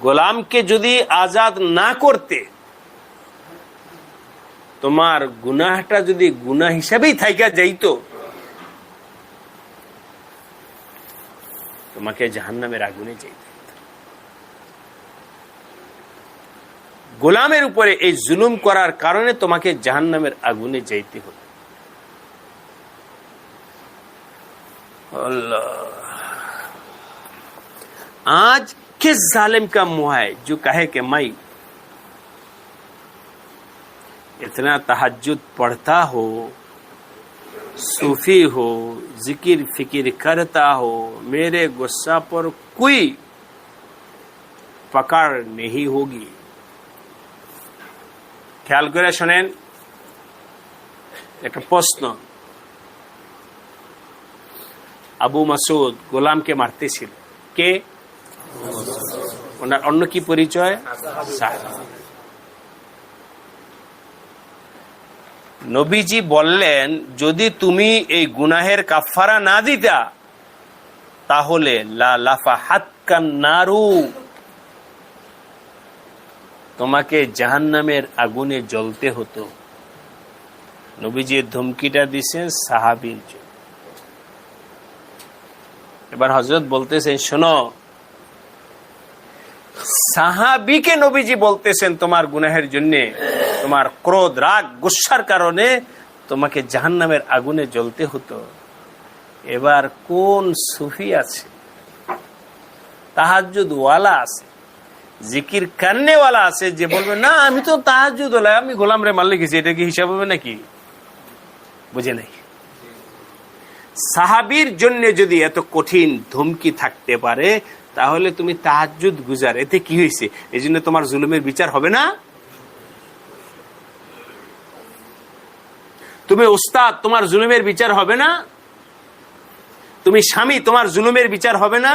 গোলামকে যদি আজাদ না করতে, তোমার গুনাহটা যদি গুনাহ হিসাবেই থাইকা যাইতো, তোমাকে জাহান্নামের আগুনে যাইতে হতো। গোলামের উপরে এই জুলুম করার কারণে তোমাকে জাহান্নামের আগুনে যাইতে হতো। आज किस जालिम का मुंह है जो कहे कि मैं इतना तहज्जुद पढ़ता हो, सूफी हो, जिक्र फिक्र करता हो, मेरे गुस्सा पर कोई पकड़ नहीं होगी। ख्याल करे শুনেন একটা প্রশ্ন। আবু মাসউদ গোলামকে মারতেছিল, কে ওনার অন্য কি পরিচয়, নবীজি বললেন যদি তুমি এই গুনাহের কাফারা না দিতা তাহলে লা লাফাহাত কান নারু, তোমাকে জাহান্নামের আগুনে জ্বলতে হতো। নবীজি ধমকিটা দিয়েছেন সাহাবীর জন্য। এবার হযরত বলতেছেন শোনো, সাহাবীকে নবীজি বলতেছেন তোমার গুনাহের জন্য, তোমার ক্রোধ রাগ গুসার কারণে তোমাকে জাহান্নামের আগুনে জ্বলতে হতো। এবার কোন সুফি আছে, তাহাজ্জুদ ওয়ালা আছে, জিকির করনে वाला আছে যে বলবে না আমি তো তাহাজ্জুদ ওলা আমি গোলাম রে মাল লিখেছি, এটা কি হিসাব হবে নাকি? বুঝে নাই। সাহাবীর জন্য যদি এত কঠিন ধমকি থাকতে পারে তাহলে তুমি তাহাজ্জুদ গুজার, এতে কি হয়েছে? এই জন্য তোমার জুলুমের বিচার হবে না? তুমি উস্তাদ, তোমার জুলুমের বিচার হবে না? তুমি স্বামী, তোমার জুলুমের বিচার হবে না?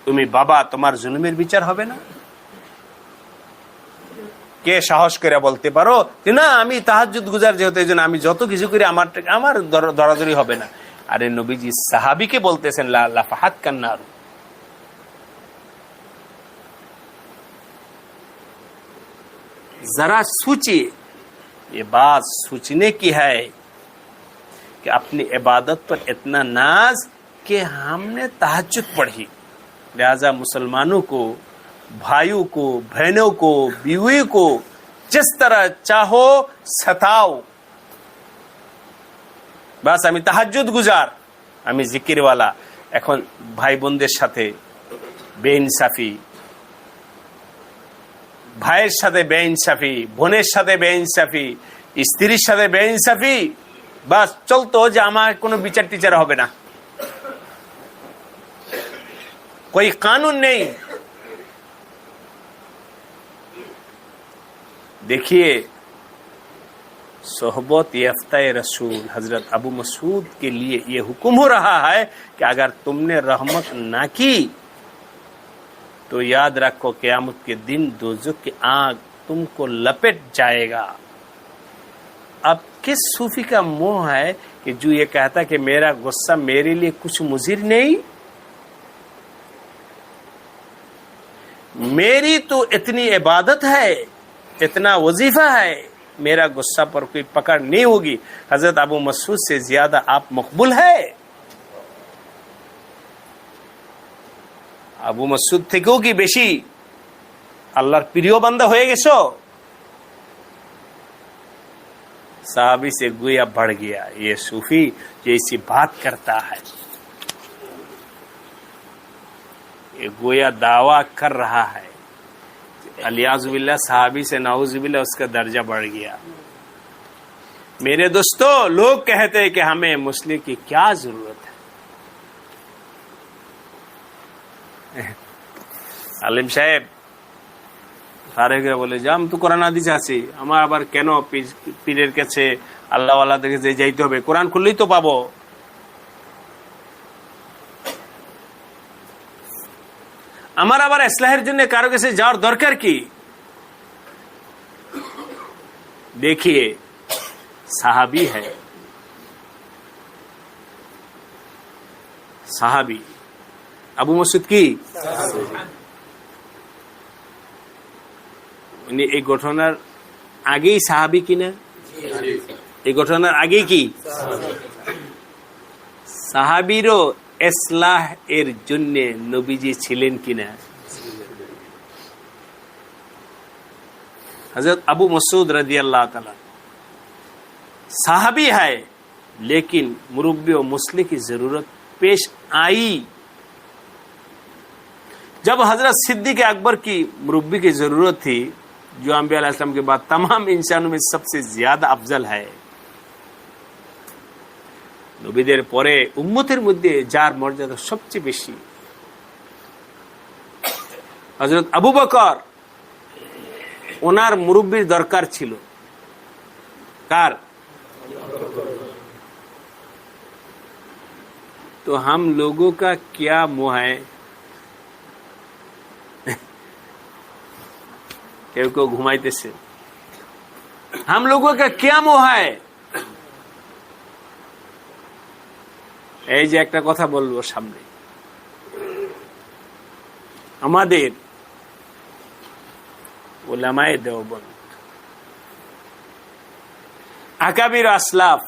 তুমি বাবা, তোমার জুলুমের বিচার হবে না? কে সাহস করে বলতে পারো যে না আমি তাহাজ্জুদ গুজার যেহেতু এই জন্য আমি যত কিছু করি আমার দরাদরি হবে না? আরে নবীজি সাহাবীকে বলতেছেন লা লাফাহাত কান্নার। जरा सोचिए, ये बात सोचने की है कि अपनी इबादत पर इतना नाज कि हमने तहज्जुद पढ़ी, लिहाजा मुसलमानों को, भाइयों को, बहनों को, बीवी को जिस तरह चाहो सताओ, बस আমি তাহাজ্জুদ গুজার, আমি জিকিরওয়ালা। এখন ভাই বোনদের সাথে বেইনসাফি, ভাইয়ের সাথে বেইনসাফি, বোনের সাথে বেইনসাফি, স্ত্রীর সাথে বেইনসাফি, বাস চলতো যে আমার কোনো বিচার টিচার হবে না, कोई कानून नहीं। देखिए सोहबत याफ्ता रसूल हजरत अबू मसूद के लिए ये हुक्म हो रहा है कि अगर तुमने रहमत ना की तो याद रखो क़यामत के दिन दोज़ख की आग तुमको लपेट जाएगा। अब किस सूफी का मोह है कि जो ये कहता कि मेरा गुस्सा मेरे लिए कुछ मुज़िर नहीं, मेरी तो इतनी इबादत है, इतना वजीफा है, मेरा गुस्सा पर कोई पकड़ नहीं होगी। हजरत अबू मसूद से ज्यादा आप मकबूल है। আবু মাসউদ থেকেও কি বেশি আল্লাহর প্রিয় বান্দা হয়ে গেছো? साहबी से गोया बढ़ गया ये सूफी जैसी बात करता है, ये गोया दावा कर रहा है अलियाज़ुबिल्लाह, साहबी से नाउज़ुबिल्लाह उसका दर्जा बढ़ गया। मेरे दोस्तों, लोग कहते हैं कि हमें मुस्लिम की क्या जरूरत है। আলিম সাহেব ফারেকরা বলে যে আমি তো কোরআন হাদিস আছি, আমার আবার কেন পীরের কাছে আল্লাহওয়ালাদের কাছে যাইতে হবে? কোরআন খুললেই তো পাবো। আমার আবার ইসলাহের জন্য কারো কাছে যাওয়ার দরকার কি? देखिए साहबी है, साहबी আবু মাসউদ কি উনি এই ঘটনার আগেই সাহাবী কিনা? এই ঘটনার আগে কি সাহাবীরও ইসলাহ এর জন্য নবীজি ছিলেন কিনা? हजरत अबू मसूद रदियल्लाहु ताला साहबी है, लेकिन मुरब्बी और मुस्लिम की जरूरत पेश आई जब हजरत सिद्दीक़ अकबर की मुरब्बी की जरूरत थी, जो अंबिया अलैहिस्सलाम के बाद तमाम इंसानों में सबसे ज्यादा अफजल है। নবীদের পরে উম্মতের মধ্যে যার মর্যাদা সবচেয়ে বেশি, হযরত আবু বকর, ওনার মুরব্বির দরকার ছিল কার? तो हम लोगों का क्या मोह है? केव को घुमाइतेছে, हम लोगों का क्या मोह है? এই যে একটা কথা বলবো সামনে, আমাদের উলামায়ে দেওবন্দ, আকাবির আসলাফ,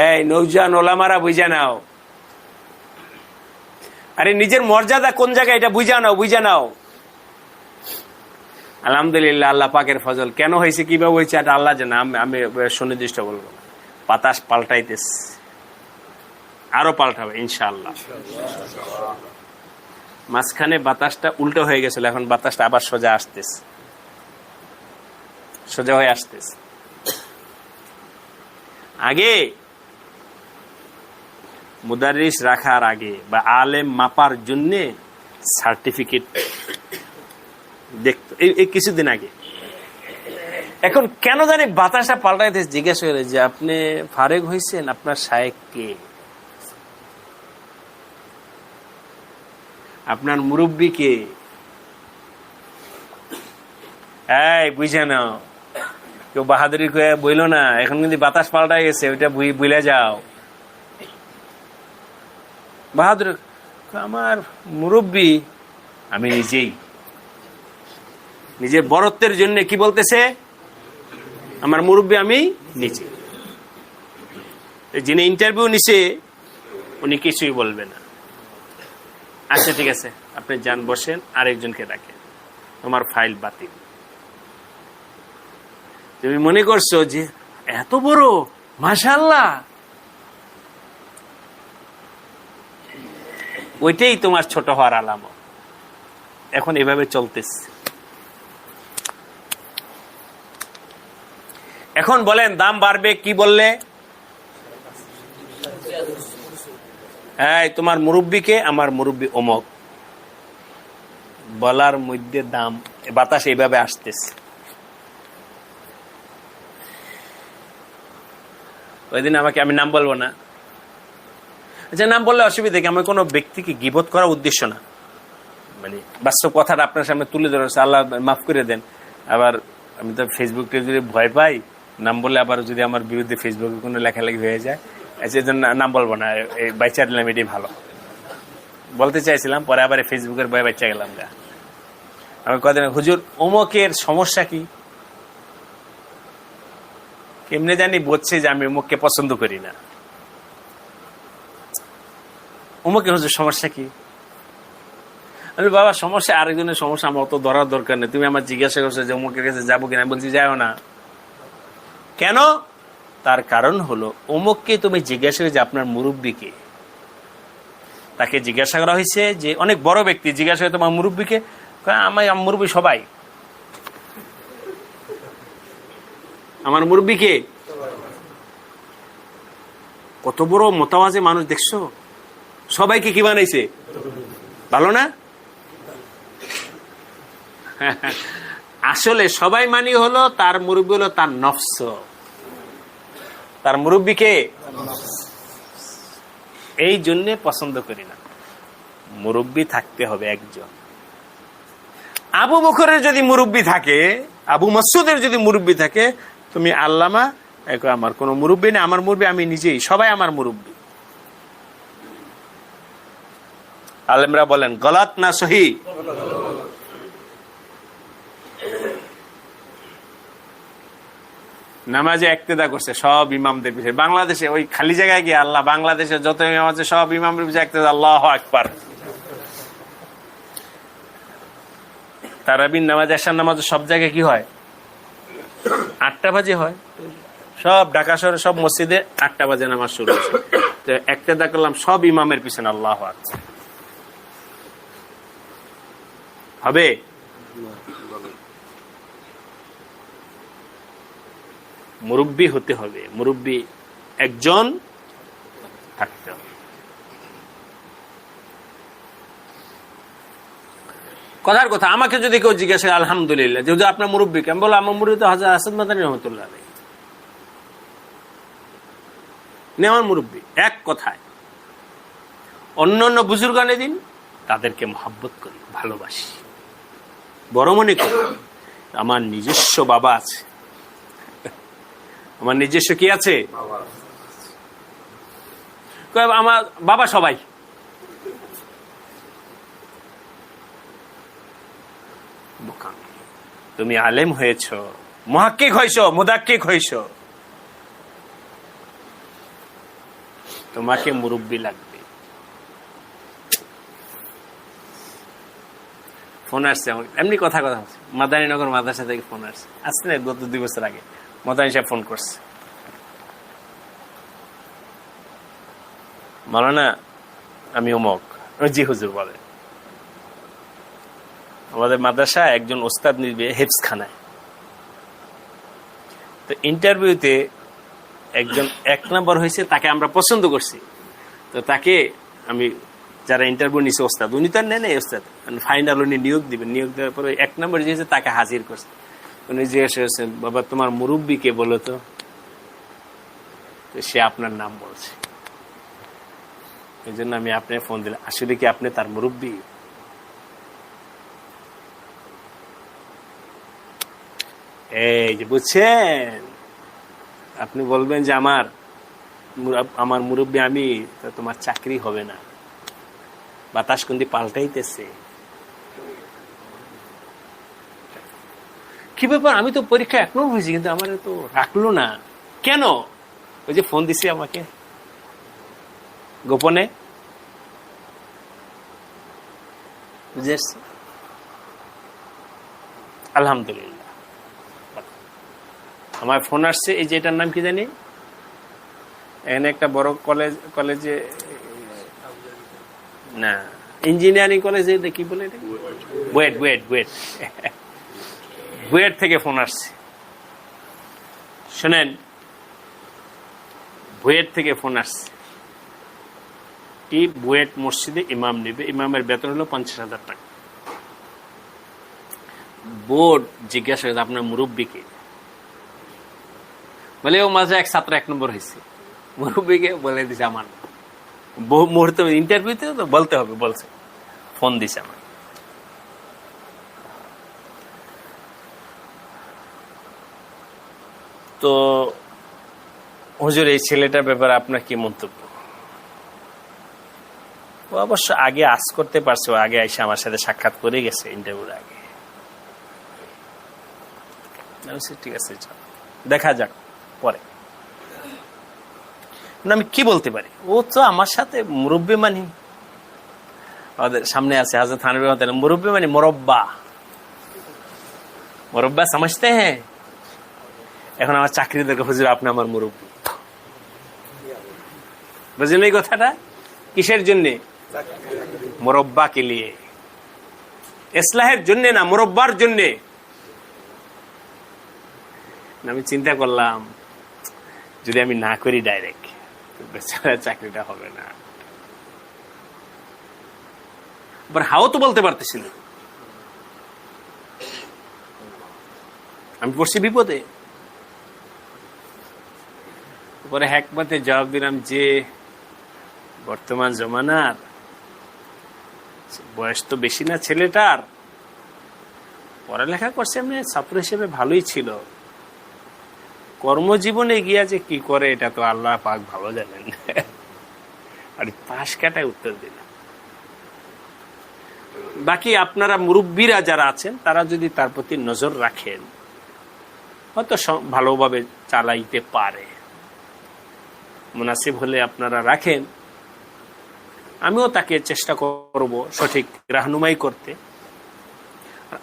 এই নৌজান ওলামারা বুঝা নাও। আরে নিজের মর্যাদা কোন জায়গায় এটা বুঝা নাও, বুঝা নাও। আলহামদুলিল্লাহ, আল্লাহ পাকের ফজল। কেন হয়েছে, কিভাবে হয়েছে, এটা আল্লাহ জানে, আমি সুনির্দিষ্ট বলবো না। বাতাস পাল্টাইতেছে, আরো পাল্টাবে ইনশাআল্লাহ। মাঝখানে বাতাসটা উল্টো হয়ে গেছিল, এখন বাতাসটা আবার সোজা আসতেছে, সোজা হয়ে আসতেছে। আগে মুদারিস রাখার আগে বা আলেম মাপার জন্য সার্টিফিকেট দেখতো এই কিছুদিন আগে। এখন কেন জানি বাতাসটা পাল্টাইতে জিজ্ঞাসা করে যে আপনি ফারেক হয়েছেন, আপনার শায়েখ কে, আপনার মুরব্বী কে? এই বুঝে নাও, কেউ বাহাদুরি করে বইল না, এখন কিন্তু বাতাস পাল্টাই গেছে, ওইটা বুঝলে যাও। বাহাদুর আমার মুরব্বী আমি নিজেই, নিজের বরত্বের জন্য কি বলতেছে, আমার মুরব্বী আমি নিজে। যিনি ইন্টারভিউ নিছে উনি কিছুই বলবে না। আচ্ছা ঠিক আছে, আপনি যান বসেন, আরেকজনকে ডাকেন, তোমার ফাইল বাতিল। তুমি মনে করছো যে এত বড়, মাশাআল্লাহ, ওইটাই তোমার ছোট হওয়ার আলামত। এখন এভাবে চলতেছে। এখন বলেন দাম বাড়বে কি বললে? হ্যাঁ, তোমার মুরব্বীকে, আমার মুরব্বী অমক বলার মধ্যে দাম, বাতাস এইভাবে আসতেছে। ওই দিন আমাকে, আমি নাম বলবো না, আচ্ছা নাম বললে অসুবিধা কি? আমার কোনো ব্যক্তিকে গীবত করার উদ্দেশ্য না, মানে বাস্তব কথাটা আপনার সামনে তুলে ধরেছে, আল্লাহ মাফ করে দেন। আবার আমি তো ফেসবুক যদি ভয় পাই, নাম বললে আবার যদি আমার বিরুদ্ধে ফেসবুকে কোনো লেখালেখি হয়ে যায়, সেজন্য নাম বলবো না, এই বাইচা দিলাম, এটাই ভালো। বলতে চাইছিলাম, পরে আবার ফেসবুকের ভয়ে বাচ্চা গেলাম। আমি কদিন, হুজুর অমুকের সমস্যা কি? কেমনে জানি বলছে যে আমি অমুককে পছন্দ করি না। অমুকের হুজুর সমস্যা কি? আমি বাবা সমস্যা আরেকজনের সমস্যা, আমার অত ধরার দরকার নেই। তুমি আমার জিজ্ঞাসা করছো যে অমুকের কাছে যাবো কিনা, বলছি যাও না। কেন? তার কারণ হলো অমুককে তুমি জিজ্ঞাসা করে যে আপনার মুরব্বীকে, তাকে জিজ্ঞাসা করা হয়েছে যে অনেক বড় ব্যক্তি জিজ্ঞাসা করে তোমার মুরব্বীকে, আমার মুরব্বী সবাই, আমার মুরব্বীকে। কত বড় মতাওয়াজে মানুষ দেখছো, সবাইকে কি বানাইছে, ভালো না? আসলে সবাই মানি হলো তার মুরব্বী হলো তার নফস, তার মুরব্বীকে এই জন্য পছন্দ করি না। মুরব্বী থাকতে হবে একজন। আবু বকরের যদি মুরব্বী থাকে, আবু মাসউদের যদি মুরব্বী থাকে, তুমি আল্লামা, আমার কোনো মুরব্বী নেই, আমার মুরব্বী আমি নিজেই, সবাই আমার মুরব্বী। আলেমরা বলেন গলত না সহি? নামাজে ইক্তেদা করছে সব ইমামদের পিছনে। বাংলাদেশে ওই খালি জায়গায় গিয়ে আল্লাহ, বাংলাদেশে যত ইমাম আছে সব ইমামের পিছনে ইক্তেদা, আল্লাহু আকবার। তারাবির নামাজ, এশার নামাজ সব জায়গায় কি হয়, 8টা বাজে হয়। সব ঢাকা শহরে সব মসজিদে 8টা বাজে নামাজ শুরু হয়েছে। তো ইক্তেদা করলাম সব ইমামের পিছনে, আল্লাহু আকবার। হবে? মুরব্বী হতে হবে, মুরব্বী একজন থাকতে হবে। কথার কথা, আমাকে যদি কেউ জিজ্ঞাসা করে আলহামদুলিল্লাহ, যদি আপনার মুরব্বী, আমি বলো আমার মুরব্বী তো হযরত হাসান মাদানী রহমাতুল্লাহ আলাইহি, আমার মুরব্বী। এক কথায় অন্য অন্য বুজুর্গানে দিন, তাদেরকে মহব্বত করি, ভালোবাসি, বড় মনে করি। আমার নিজস্ব বাবা আছে, আমার নিজস্ব কি আছে, আমার বাবা সবাই। তুমি আলেম হয়েছ, মুহাক্কিক হয়েছ, মুদাক্কিক হয়েছ, তোমাকে মুরব্বী লাগবে। ফোন আসছে এমনি কথা হচ্ছে, মাদারীনগর মাদ্রাসা থেকে ফোন আসছে, আসছে না, গত 2 বছর আগে মাদানী সাহেব ফোন করছে। মাওলানা আমি অমক। জি হুজুর বলে। আমাদের মাদ্রাসা একজন ওস্তাদ নিবে হেফজখানায়, তো ইন্টারভিউতে একজন 1 নম্বর হয়েছে, তাকে আমরা পছন্দ করছি। তো তাকে আমি, যারা ইন্টারভিউ নিছে ওস্তাদ, উনি তো আর নেন ওস্তাদ, ফাইনাল উনি নিয়োগ দিবেন। নিয়োগ দেওয়ার পরে 1 নম্বর যে হয়েছে তাকে হাজির করছে। উনি জিজ্ঞাসা করছেন, বাবা তোমার মুরব্বী কে বলো তো? সে আপনার নাম বলছে। এই জন্য আমি আপনাকে ফোন দিলাম, আসলে কি আপনি তার মুরব্বী? এই যে বুঝছেন, আপনি বলবেন যে আমার মুরব্বী আমি, তো তোমার চাকরি হবে না। বাতাস কোনদি পাল্টাইতেছে। কি ব্যাপার, আমি তো পরীক্ষা 1 নম্বর হয়েছি, কিন্তু আমার তো রাখলো না কেন? ওই যে ফোন দিছি আমাকে গোপনে, বুঝে আসছে। আলহামদুলিল্লাহ, আমার ফোন আসছে। এই যে এটার নাম কি জানি, এখানে একটা বড় কলেজে না, ইঞ্জিনিয়ারিং কলেজে কি বলে, বুয়েট বুয়েট থেকে ফোন আসছে। শোনেন, বুয়েট থেকে ফোন আসছে, এই বুয়েট মসজিদে ইমাম নিবে, ইমামের বেতন হলো 50,000 টাকা। বোর্ড জিজ্ঞাসা করে আপনার মুরব্বীকে, বলে ও মাঝে এক ছাত্র 1 নম্বর হয়েছে। মুরব্বীকে বলে দিছে আমার, বহু মুহূর্তে ইন্টারভিউতে তো বলতে হবে, বলছে, ফোন দিছে আমার। তো হুজুর, এই ছেলেটার ব্যাপারে আপনার কি মন্তব্য? ও অবশ্য আগে আজ করতে পারছে, ও আগে এসে আমার সাথে সাক্ষাৎ করে গেছে ইন্টারভিউর আগে। ঠিক আছে, দেখা যাক পরে। আমি কি বলতে পারি, ও তো আমার সাথে মুরব্বী মানি, আমাদের সামনে আছে হাজরত থানভী মুরব্বী মানি মুরব্বা সমঝতে হ্যাঁ। এখন আমার চাকরি দেখে হুজুর আপনি আমার মুরব্বী, বুঝলেন এই কথাটা? কিসের জন্য? মুরব্বা কে লিয়ে, ইসলাহের জন্য না, মুরব্বার জন্য। আমি চিন্তা করলাম, যদি আমি না করি ডাইরেক্ট, বেচারা চাকরিটা হবে না। হাও তো বলতে পারতেছিল, আমি পড়ছি বিপদে। পরে হ্যাকমতে জবাব দিলাম যে বর্তমান জমানার বয়স তো বেশি না ছেলেটার, পড়ালেখা করছে, এমনি ছাত্র হিসেবে ভালোই ছিল, কর্মজীবনে গিয়া যে কি করে এটা তো আল্লাহ পাক ভালো জানেন। আর পাশ কাটায় উত্তর দিলাম। বাকি আপনারা মুরব্বীরা যারা আছেন, তারা যদি তার প্রতি নজর রাখেন, হয়তো ভালোভাবে চালাইতে পারে। মুনাসিব হলে আপনারা রাখেন, আমিও তাকে চেষ্টা করব সঠিক রাহনুমাই করতে।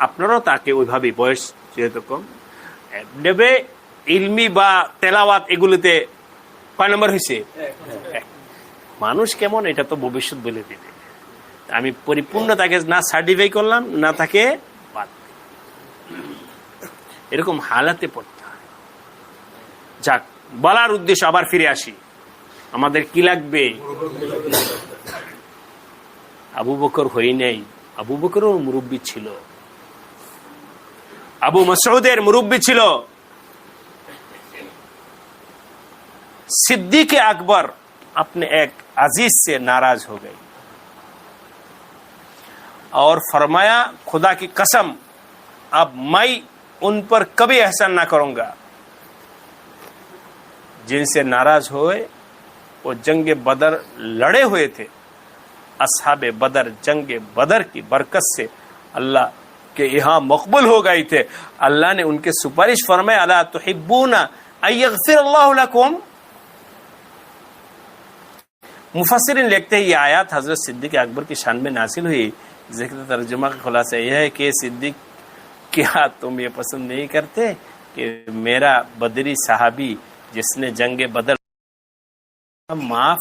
আপনারাও তাকে ওইভাবে, বয়স যেহেতু কম নেবে, ইলমি বা তেলাওয়াত এগুলোতে 5 নম্বর হয়েছে। মানুষ কেমন এটা তো ভবিষ্যৎ বলে দিবে। আমি পরিপূর্ণ তাকে না সার্টিফাই করলাম, না তাকে বাদ, এরকম হালাতে পড়তে হয়। যাক, বলার উদ্দেশ্য, আবার ফিরে আসি, আমাদের কি লাগবে? আবু বকর হই নাই, আবু বকরও মুরব্বী ছিল, আবু মাসউদের মুরব্বী ছিল, सिद्दीक अकबर अपने एक अजीज से नाराज हो गई और फरमाया, खुदा की कसम अब मैं उन पर कभी एहसान ना करूंगा। जिनसे नाराज हुए वो जंगे बदर लड़े हुए थे, असहाबे बदर जंगे बदर की बरकत से अल्लाह के यहाँ मकबूल हो गए थे। अल्लाह ने उनके सुपारिश फरमाया, अला तुहिब्बूना अयगफिर अल्लाहु लकुम। मुफस्सिरीन लिखते हैं ये आयत हजरत सिद्दीक अकबर की शान में नासिल हुई। जिक्र तर्जुमा का खुलासा यह है कि सिद्दीक, क्या तुम ये पसंद नहीं करते कि मेरा बदरी साहबी जिसने जंगे बदर माफ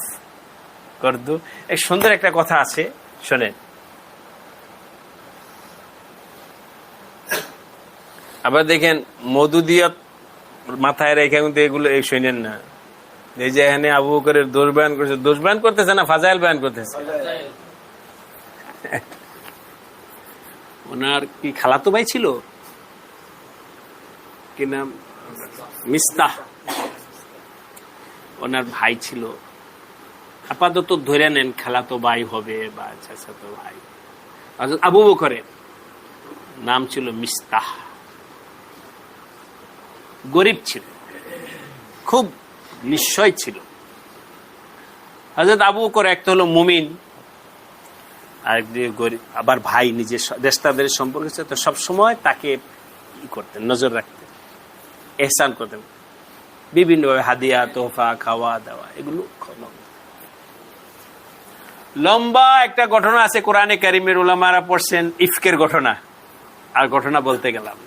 করদু। এক সুন্দর একটা কথা আছে, শোনেন। আবার দেখেন মধু দিয়া মাথায় রেখে কিন্তু এগুলো এই শোনেন না, এই যে এখানে আবু বকরের দোষ বয়ান করছে, দোষ বয়ান করতেছে না ফাজাইল বয়ান করতেছে। ওনার কি খালাতো ভাই ছিল, কি নাম, মিস্তাহ, ওনার ভাই ছিল, আপাতত ধরে নেন খালাতো ভাই হবে বা চাচাতো ভাই। আবু বকরের নাম ছিল মিস্তাহ, গরিব ছিল, খুব নিশ্চয় ছিল। হযরত আবু বকর একটা হলো মুমিন, আরেকদিকে গরিব, আবার ভাই, নিজের দেশতাদের সম্পর্ক ছিল, তো সবসময় তাকে কি করতেন, নজর রাখতেন, এহসান করতেন, বিভিন্নভাবে হাদিয়া, তোহফা, খাওয়া দাওয়া, এগুলো লম্বা একটা ঘটনা আছে কোরআনে কারিমের, উলামারা পড়ছেন, ইফকের ঘটনা। আর ঘটনা বলতে গেলাম,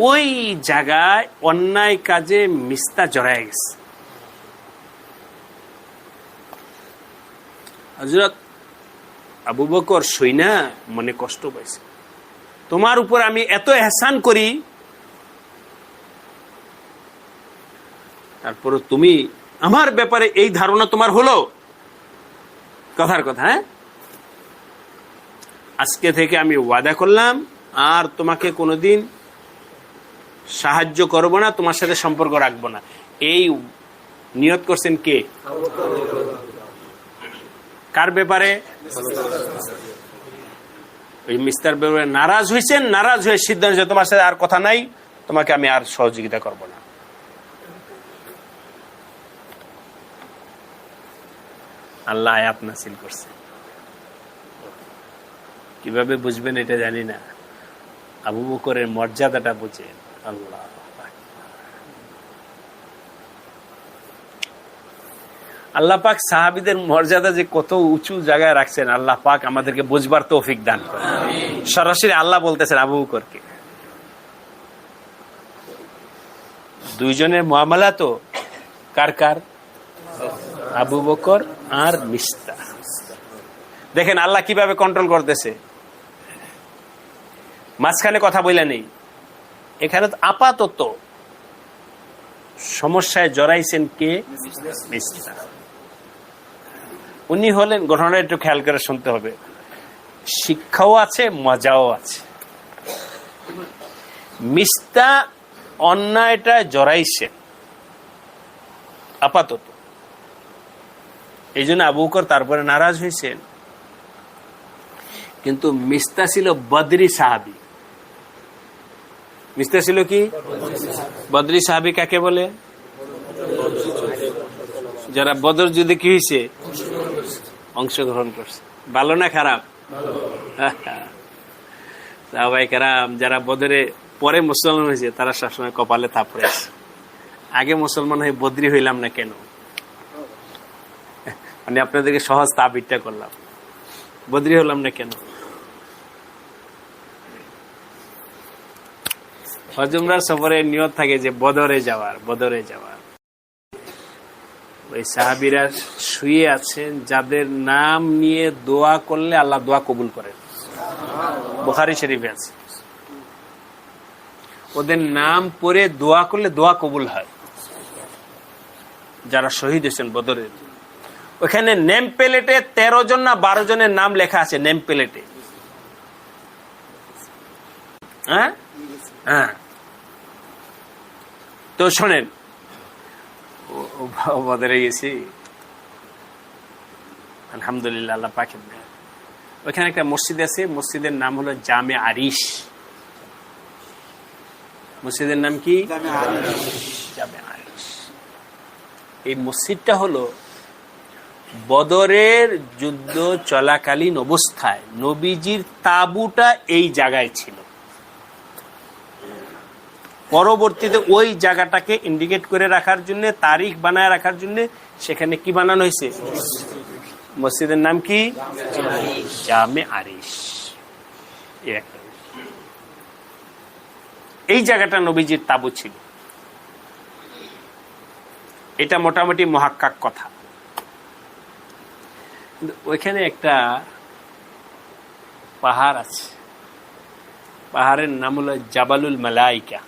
ওই জায়গায় অন্যায় কাজে মিস্তা জড়ায় গেছে। হযরত আবু বকর শুইনা মনে কষ্ট পাইছে, তোমার উপর আমি এত এহসান করি, তারপর তুমি আমার ব্যাপারে এই ধারণা তোমার হলো। কথার কথা, হ্যাঁ, আজকে থেকে আমি ওয়াদা করলাম আর তোমাকে কোনোদিন সাহায্য করব না, তোমার সাথে সম্পর্ক রাখবো না। এই নিয়ত করছেন কে? কার ব্যাপারে? ওই মিস্টার ব্যাপারে নারাজ হয়েছেন, নারাজ হয়ে সিদ্ধান্ত যে তোমার সাথে আর কথা নাই, তোমাকে আমি আর সহযোগিতা করব না। আল্লাহ আয়াত নাযিল করছে, কিভাবে বুঝবেন এটা জানি না, আবু বকরের মর্যাদাটা বুঝেন। আল্লাহ, আল্লাহ পাক সাহাবীদের মর্যাদা যে কত উঁচু জায়গায় রাখছেন, আল্লাহ পাক আমাদেরকে বুঝবার তৌফিক দান করেন। সরাসরি আল্লাহ বলতেছেন আবু বকরকে, দুইজনের মুআমালা তো কার কার? আবু বকর আর মিস্তাহ। দেখেন আল্লাহ কিভাবে কন্ট্রোল করতেছে, মাঝখানে কথা বইলা নেই। এখানে আপাতত সমস্যায় জড়াইছেন কে? মিস্তাহ। উনি হলেন, ঘটনাটা একটু খেয়াল করে শুনতে হবে, শিক্ষাও আছে মজাও আছে। মিস্তাহ অন্যায়টা জড়াইছে আপাতত, এই জন্য আবু বকর তারপরে নারাজ হয়েছেন। কিন্তু মিস্তাহ ছিল বদরি সাহাবী। মিস্তাহ ছিল কি? বদরি সাহাবী কাকে বলে? যারা বদর যুদ্ধে কি হয়েছে, অংশগ্রহণ করছে। ভালো না খারাপ? সাহাবায়ে কেরাম যারা বদরে পরে মুসলমান হয়েছে, তারা সবসময় কপালে থাপড়ে আছে, আগে মুসলমান হয়ে বদরি হইলাম না কেন। মানে আপনাদেরকে সহজ তাবিরটা করলাম, বদরি হলাম না কেন। হজ উমরার সফরে নিয়ত থাকে যে বদরে যাওয়ার, বদরে যাওয়ার। ওই সাহাবীরা শুয়ে আছেন, যাদের নাম নিয়ে দোয়া করলে আল্লাহ দোয়া কবুল করেন, বুখারী শরীফে আছে। ওদের নাম পড়ে দোয়া করলে দোয়া কবুল হয়, যারা শহীদ হয়েছেন বদরের। ওখানে নেম প্লেটে 13 জন না 12 জনের নাম লেখা আছে, নেম প্লেটে। হ্যাঁ হ্যাঁ, তো শোনেন, বদরে গেছি আলহামদুলিল্লাহ, আল্লাহ পাকের দয়া। ওইখানে একটা মসজিদ আছে, মসজিদের নাম হলো জামে আরিশ। মসজিদের নাম কি? জামে আরিশ। এই মসজিদটা হলো বদরের যুদ্ধ চলাকালীন অবস্থায় নবীজির তাঁবুটা এই জায়গায় ছিল। পরবর্তীতে ওই জায়গাটাকে ইন্ডিকেট করে রাখার জন্য, তারিখ বানায় রাখার জন্য সেখানে কি বানানো হয়েছে? মসজিদের নাম কি? জামে আরিশ। এই জায়গাটা নবীজির তাঁবু ছিল। এটা মোটামুটি মুহাক্কাক কথা। ওইখানে একটা পাহাড় আছে, পাহাড়ের নাম হলো জাবালুল মালাইকা।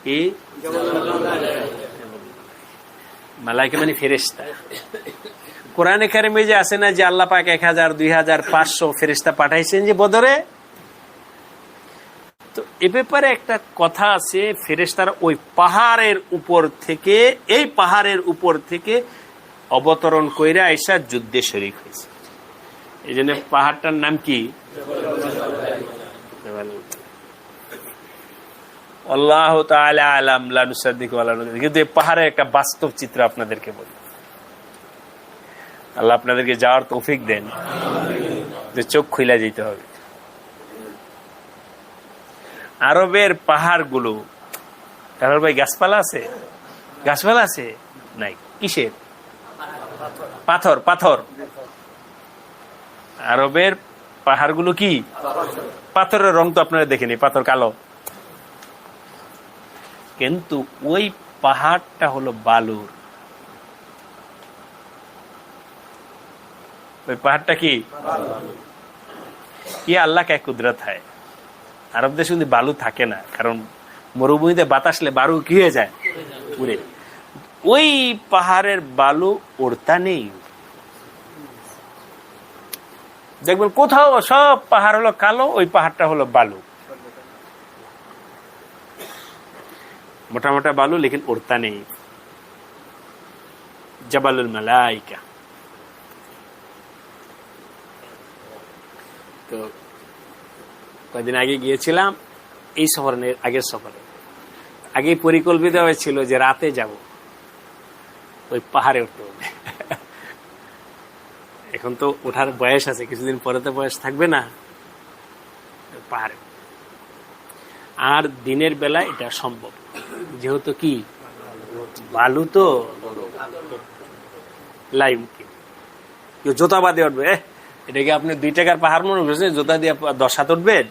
কি মালাইকা মানে ফেরেশতা। কোরআনে কারিমে যে আছে না যে আল্লাহ পাক 1000, 2000, 500 ফেরেশতা পাঠাইছেন যে বদরে, তো এ ব্যাপারে একটা কথা আছে, ফেরেশতারা ওই পাহাড়ের উপর থেকে, এই পাহাড়ের উপর থেকে অবতরণ কইরা আইসা যুদ্ধে শরীক হয়েছে। এই জন্য পাহাড়টার নাম কি? আল্লাহু তাআলা আলাম, লা নুসাদ্দিকু ওয়া লা নুকাযযিবু। কিন্তু এই পাহাড়ের একটা বাস্তব চিত্র আপনাদেরকে বলি। আল্লাহ আপনাদেরকে যাওয়ার তৌফিক দেন, যে চোখ খুলে যেতে হবে। আরবের পাহাড়গুলো, তাহলে ভাই গাছপালা আছে? গাছপালা আছে নাই? কিসের? পাথর। পাথর। আরবের পাহাড়গুলো কি পাথরের? রং তো আপনারা দেখেনি, পাথর কালো, কিন্তু ওই পাহাড়টা হলো বালুর। ওই পাহাড়টা কি? ये अल्लाह का कुदरत है। আরব দেশে কিন্তু বালু থাকে না, কারণ মরুভূমিতে বাতাসলে বালু কি হয়ে যায়? উড়ে। ওই পাহাড়ের বালু উড়তা নেই। দেখবেন কোথাও সব পাহাড় হলো কালো, ওই পাহাড়টা হলো বালু, মোটা মোটা বালু, লেকিন উড়তা নেই। জাবালুল মালাইকা। তো কয়েকদিন আগে গিয়েছিলাম, এই সফরের আগের সফরে। আগে পরিকল্পিত হয়েছিল যে রাতে যাব, ওই পাহাড়ে উঠতে হবে। এখন তো ওঠার বয়স আছে, কিছুদিন পরে তো বয়স থাকবে না। পাহাড়ে আর দিনের বেলা এটা সম্ভব, যেহেতু কি বালু তো লাইভ, জোতা বাদে উঠবে। এটাকে আপনি 2 টাকার পাহাড় মনে করছেন, জোতা দিয়ে 10 হাত উঠবেন?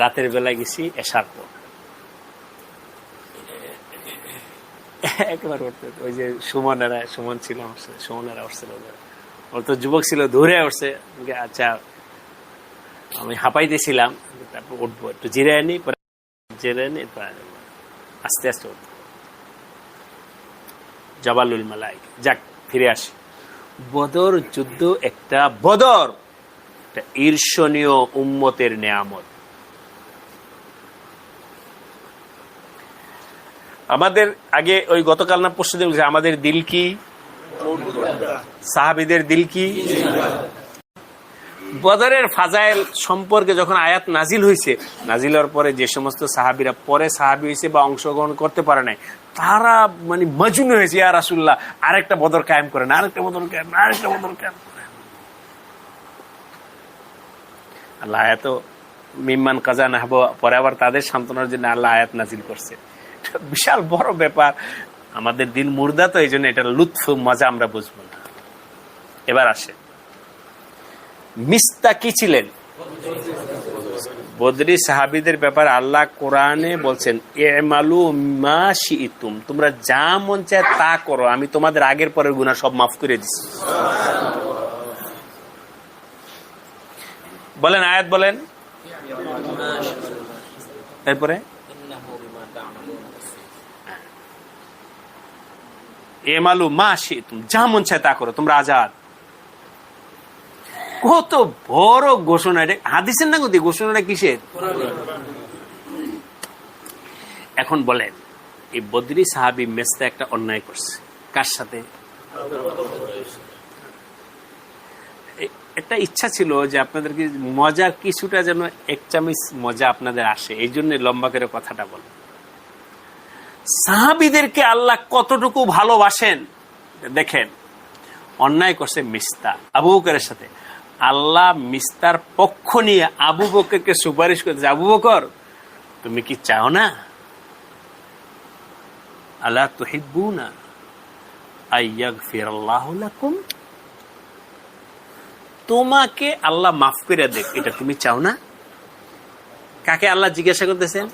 রাতের বেলায় গেছি এশার পর, একবার উঠতে, ওই যে সুমন ছিল, সুমনেরা উঠছিল, ওর তো যুবক ছিল, ধরে উঠছে। আচ্ছা, আমি হাঁপাইতেছিলাম, তারপর উঠবো, একটু জিরে আনি, আস্তে আস্তে উঠবো। জাবালুল মালাইকা। যাক, ফিরে আসি। বদর যুদ্ধ একটা ঈর্ষণীয় উম্মতের নেয়ামত। আমাদের আগে ওই গতকাল না পরশু দিন আমাদের দিল কি, সাহাবীদের দিল কি। বদরের ফাজাইল সম্পর্কে যখন আয়াত নাজিল হয়েছে, নাজিল হওয়ার পরে যে সমস্ত সাহাবীরা পরে সাহাবী হয়েছে বা অংশগ্রহণ করতে পারে নাই, তারা মানে মজনু হয়েছে, ইয়া রাসূলুল্লাহ আরেকটা বদর কায়েম করেন, আরেকটা বদর কায়েম, আরেকটা বদর কায়েম করেন। আল্লাহ আয়াত মিম্মান কাজা নাহব, পরে আবার তাদের সান্ত্বনার জন্য আল্লাহ আয়াত নাজিল করছে। বিশাল বড় ব্যাপার। আমাদের দিল মুর্দা, তো এই জন্য এটা লুৎফ মজা আমরা বুঝবো না। এবার আসে, মিস্তা কি ছিলেন? বদরি সাহাবীদের ব্যাপারে আল্লাহ কোরআনে বলছেন, ইমালু মা শিইতুম, তোমরা যা মন চায় তা করো, আমি তোমাদের আগের পরের গুনাহ সব মাফ করে দিচ্ছি। বলেন, আয়াত বলেন। এরপরে ইমালু মা শিইতুম, যা মন চায় তা করো, তোমরা আজাদ। কত বড় ঘোষণা! এটা হাদিসের না গতি, ঘোষণাটা কিসের? এখন বলেন, এই বদরি সাহাবী মেস্তা একটা অন্যায় করছে, কার সাথে? একটা ইচ্ছা ছিল যে আপনাদেরকে মজা কিছুটা যেন এক চামচ মজা আপনাদের আসে, এই জন্য লম্বা করে কথাটা বল। সাহাবীদেরকে আল্লাহ কতটুকু ভালোবাসেন দেখেন। অন্যায় করছে মিস্তা আবু বকরের সাথে, আল্লাহ মিস্তার পক্ষ নিয়ে আবু বকরকে সুপারিশ করতেছে, আবু বকর তুমি কি চাও না, আলা তুহিব্বুনা আইয়াগফিরাল্লাহু লাকুম, তোমাকে আল্লাহ মাফ করে দেখ, এটা তুমি চাও না? কাকে আল্লাহ জিজ্ঞাসা করতেছেন?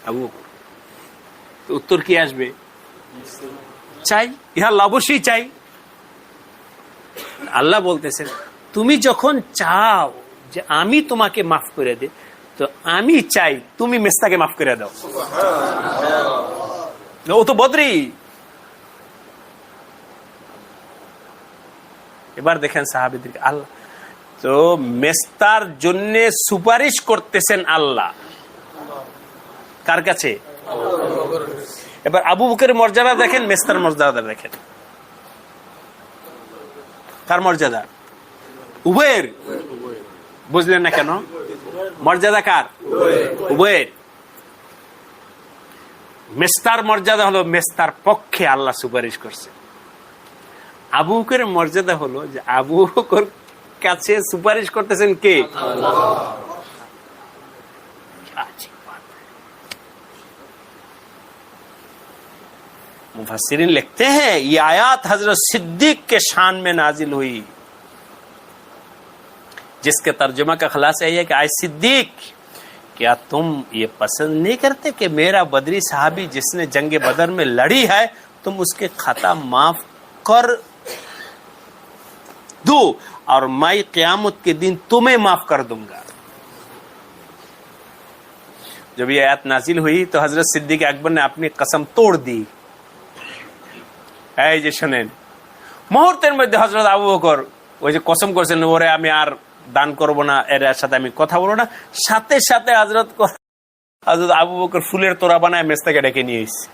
আবু বকর। উত্তর কি আসবে? চাই, ইহা আল্লাহ অবশ্যই চাই। আল্লাহ বলতেছেন তুমি যখন চাও যে আমি তোমাকে মাফ করে দিই, তো আমি চাই তুমি মেস্তাকে মাফ করে দাও। ও তো বদরি। এবার দেখেন সাহাবীদেরকে, আল্লাহ তো মেস্তার জন্য সুপারিশ করতেছেন আল্লাহ কার কাছে? এবার আবু বকরের মর্যাদা দেখেন, মেস্তার মর্যাদা দেখেন। কার মর্যাদা? উভয়ের। বুঝলেন না কেন? মর্যাদা কার? উভয়ের। মেস্তার মর্যাদা হলো মেস্তার পক্ষে আল্লাহ সুপারিশ করছে। আবু বকরের মর্যাদা হলো যে আবু বকর কাছে সুপারিশ করতেছেন কে? मुफस्सिरीन लिखते हैं ये आयत हजरत सिद्दीक के शान में नाजिल हुई, जिसके तर्जुमा का खुलासा यह है कि आए सिद्दीक, क्या तुम ये पसंद नहीं करते कि मेरा बदरी साहबी जिसने जंग बदर में लड़ी है, तुम उसके खता माफ कर दो और मैं क़यामत के दिन तुम्हें माफ कर दूंगा। जब ये आयत नाजिल हुई तो हजरत सिद्दीक अकबर ने अपनी कसम तोड़ दी। এই যে শোনেন, মুহূর্তের মধ্যে হযরত আবু বকর ওই যে কসম করেছেন ওরে আমি আর দান করব না, এর সাথে আমি কথা বলবো না, সাথে সাথে হযরত আবু বকর ফুলের তোড়া বানায় মেস্তাকে ডেকে নিয়ে এসেছে।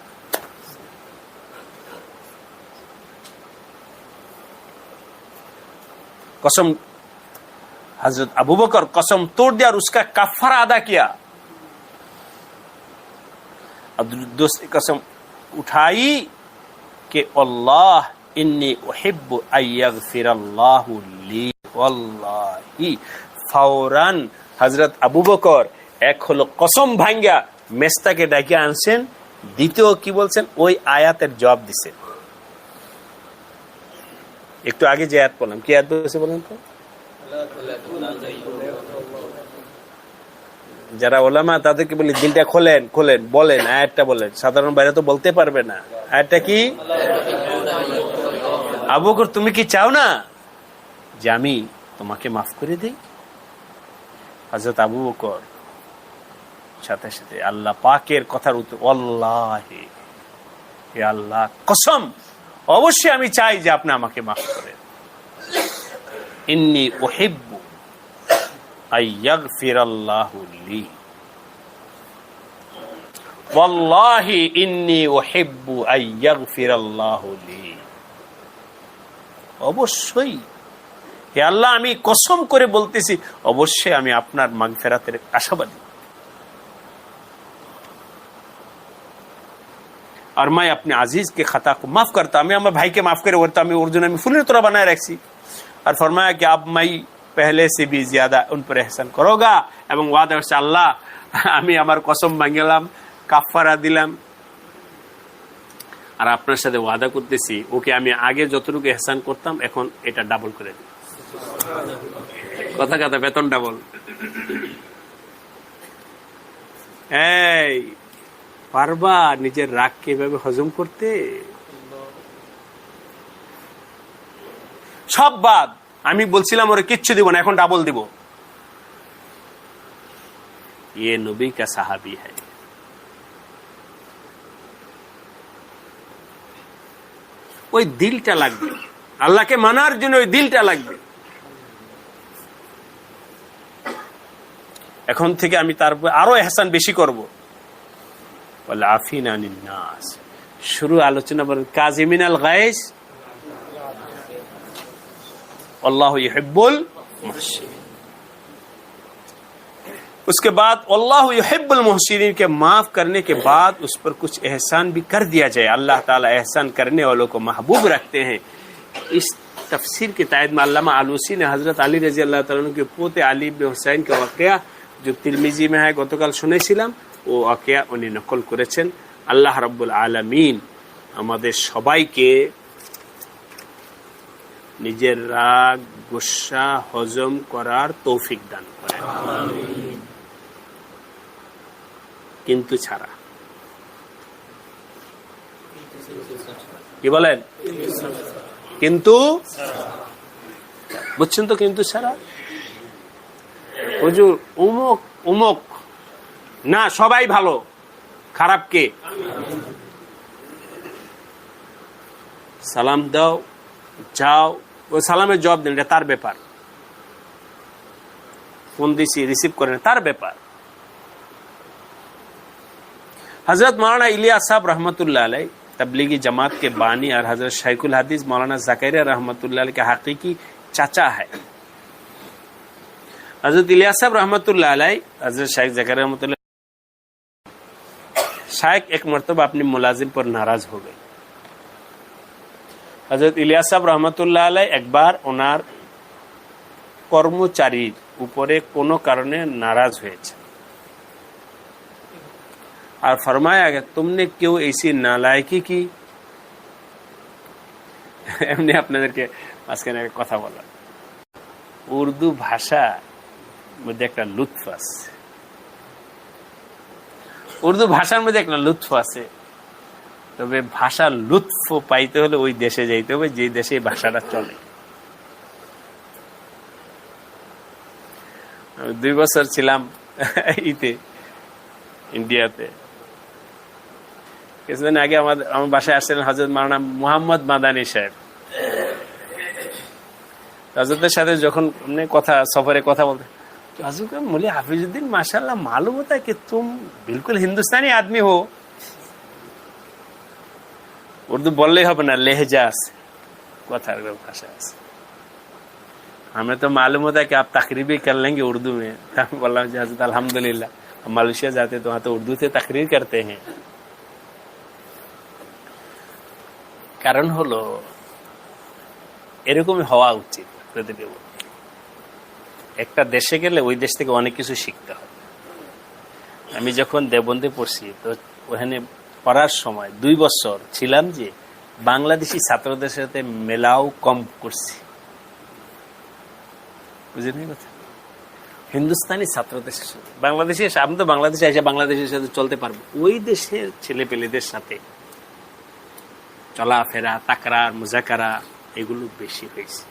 कसम हजरत अबू बकर कसम तोड़ दिया और उसका कफारा अदा किया। अब दूसरी कसम उठाई कि अल्लाह इन्नी उहिब्बु अयगफिरल्लाहु ली वल्लाही। फौरन हजरत अबू बकर एक হলো কসম ভাঙ্গা মেস্তাকে ডাকিয়ে আনছেন, দ্বিতীয় কি বলছেন ওই আয়াতের জবাব দিছেন। একটু আগে যে আয়াত পড়লাম, কি আয়াত বলেছে বলেন তো? যারা ওলামা তাদেরকে বলি দিলটা খোলেন খোলেন, বলেন আয়াতটা বলেন, সাধারণ বাইরে তো বলতে পারবে না। আয়াতটা কি? আবু বকর তুমি কি চাও না যে আমি তোমাকে মাফ করে দিই? হযরত আবু বকর সাথে সাথে আল্লাহ পাকের কথার উত্তর, আল্লাহি হে আল্লাহ কসম অবশ্যই আমি চাই যে আপনি আমাকে মাফ করেন। ইন্নী উহিব্বু আইয়াগফিরাল্লাহু লি ওয়াল্লাহি ইন্নী উহিব্বু আইয়াগফিরাল্লাহু লি। অবশ্যই হে আল্লাহ আমি কসম করে বলতেছি অবশ্যই আমি আপনার মাগফিরাতের আশাবাদী। और मैं अपने अजीज के खता को माफ करता, मैं हमारे भाई के माफ करे वरता मैं अर्जुन में फुल तोरा बनाए रखी और फरमाया कि अब मैं पहले से भी ज्यादा उन पर एहसान करोगा এবং ওয়াদা করছে আল্লাহ আমি আমার কসম ভাঙলাম, কাফারা দিলাম আর আপনার সাথে ওয়াদা করতেছি ওকে আমি আগে যতটুকু এহসান করতাম এখন এটা ডাবল করে দিই। কথা কথা বেতন ডাবল। এই পারবা নিজের রাগকে এভাবে হজম করতে? সব বাদ, আমি বলছিলাম ওরে কিচ্ছু দিব না, এখন ডাবল দিব। ये नबी का साहबी है। ওই দিলটা লাগবে আল্লাহকে মানার জন্য, ওই দিলটা লাগবে। এখন থেকে আমি তার আরো এহসান বেশি করব। আফিন আনিন নাস, শুরু আলোচনা বলেন কাজিমিনাল গায়জ अल्लाह युहिब्बुल मुहसिनीन। उसके बाद अल्लाह युहिब्बुल मुहसिनीन के माफ करने के बाद उस पर कुछ एहसान भी कर दिया जाए। अल्लाह ताला एहसान करने वालों को महबूब रखते हैं। इस तफसीर के तायद में अल्लामा आलूसी ने हजरत अली रजी अल्लाह ताला के पोते अली इब्ने हुसैन का वाकया जो तिरमिजी में है गतकाल শুনেছিলাম ও ওয়াকিয়া উনি নকল করেছেন। আল্লাহ রাব্বুল আলামিন আমাদের সবাইকে নিজের রাগ গুসা হজম করার তৌফিক দান করেন, কিন্তু ছাড়া কি বলেন? কিন্তু বুঝছেন তো? কিন্তু ছাড়া হুজুর উমুক উমুক না, সবাই ভালো, খারাপ কে? সালাম দাও, যাও, ওই সালামের জবাব দেন, এটা তার ব্যাপার। ফোন দিছি, রিসিভ করেন, তার ব্যাপার। हजरत मौलाना इलियास साहब रहमतुल्लाह अलैह तबलीगी जमात के बानी और हजरत शेखुल हदीस मौलाना ज़करिया रहमतुल्लाह अलैह के हकीकी चाचा है। हजरत इलियास साहब रहमतुल्लाह अलैह हजरत शेख ज़करिया रहमतुल्लाह शेख एक मरतबा अपनी मुलाजिम पर नाराज हो गए। हजरत इलियास साहब रहमतुल्लाह अलैह एक बार उनार কর্মচারীর উপরে কোনো কারণে नाराज হয়েছে और फरमाया कि तुमने क्यों ऐसी नालायकी की। এমনি আপনাদেরকে মাঝখানে কথা বলা, উর্দু ভাষা মধ্যে একটা লুৎফ আছে, উর্দু ভাষার মধ্যে একটা লুৎফ আছে। তবে ভাষার লুৎফ পাইতে হলে ওই দেশে যাইতে হবে যে দেশে ভাষাটা চলে। আমি 2 বছর ছিলাম ইন্ডিয়াতে। কিছুদিন আগে আমার বাসায় আসছিলেন হযরত মাওলানা মুহাম্মদ মাদানী সাহেব। হযরতের সাথে যখন কথা সফরে কথা বলতে, हजूर का बोले हाफिजुद्दीन माशाल्लाह मालूम होता है कि तुम बिल्कुल हिंदुस्तानी आदमी हो। उर्दू बोलले হবে না, लहजा আছে, কথার ভাষা আছে। हमें तो मालूम होता है कि आप तकरीर भी कर लेंगे उर्दू में। हम बोला हजरत अल्हम्दुलिल्लाह, हम मलेशिया जाते तो वहां तो उर्दू से तकरीर करते हैं। কারণ হলো এরকমই হওয়া উচিত। একটা দেশে গেলে ওই দেশ থেকে অনেক কিছু শিখতে হবে। আমি যখন দেওবন্দে পড়ছি তো ওখানে পড়ার সময় 2 বছর ছিলাম যে বাংলাদেশি ছাত্রদের সাথে মেলাও কম করছি, বুঝলেন কথা? হিন্দুস্তানি ছাত্রদের সাথে বাংলাদেশি, আমি তো বাংলাদেশে এসে বাংলাদেশের সাথে চলতে পারবো, ওই দেশের ছেলে পেলেদের সাথে চলাফেরা, তাকরার, মুজাকারা এগুলো বেশি হয়েছে।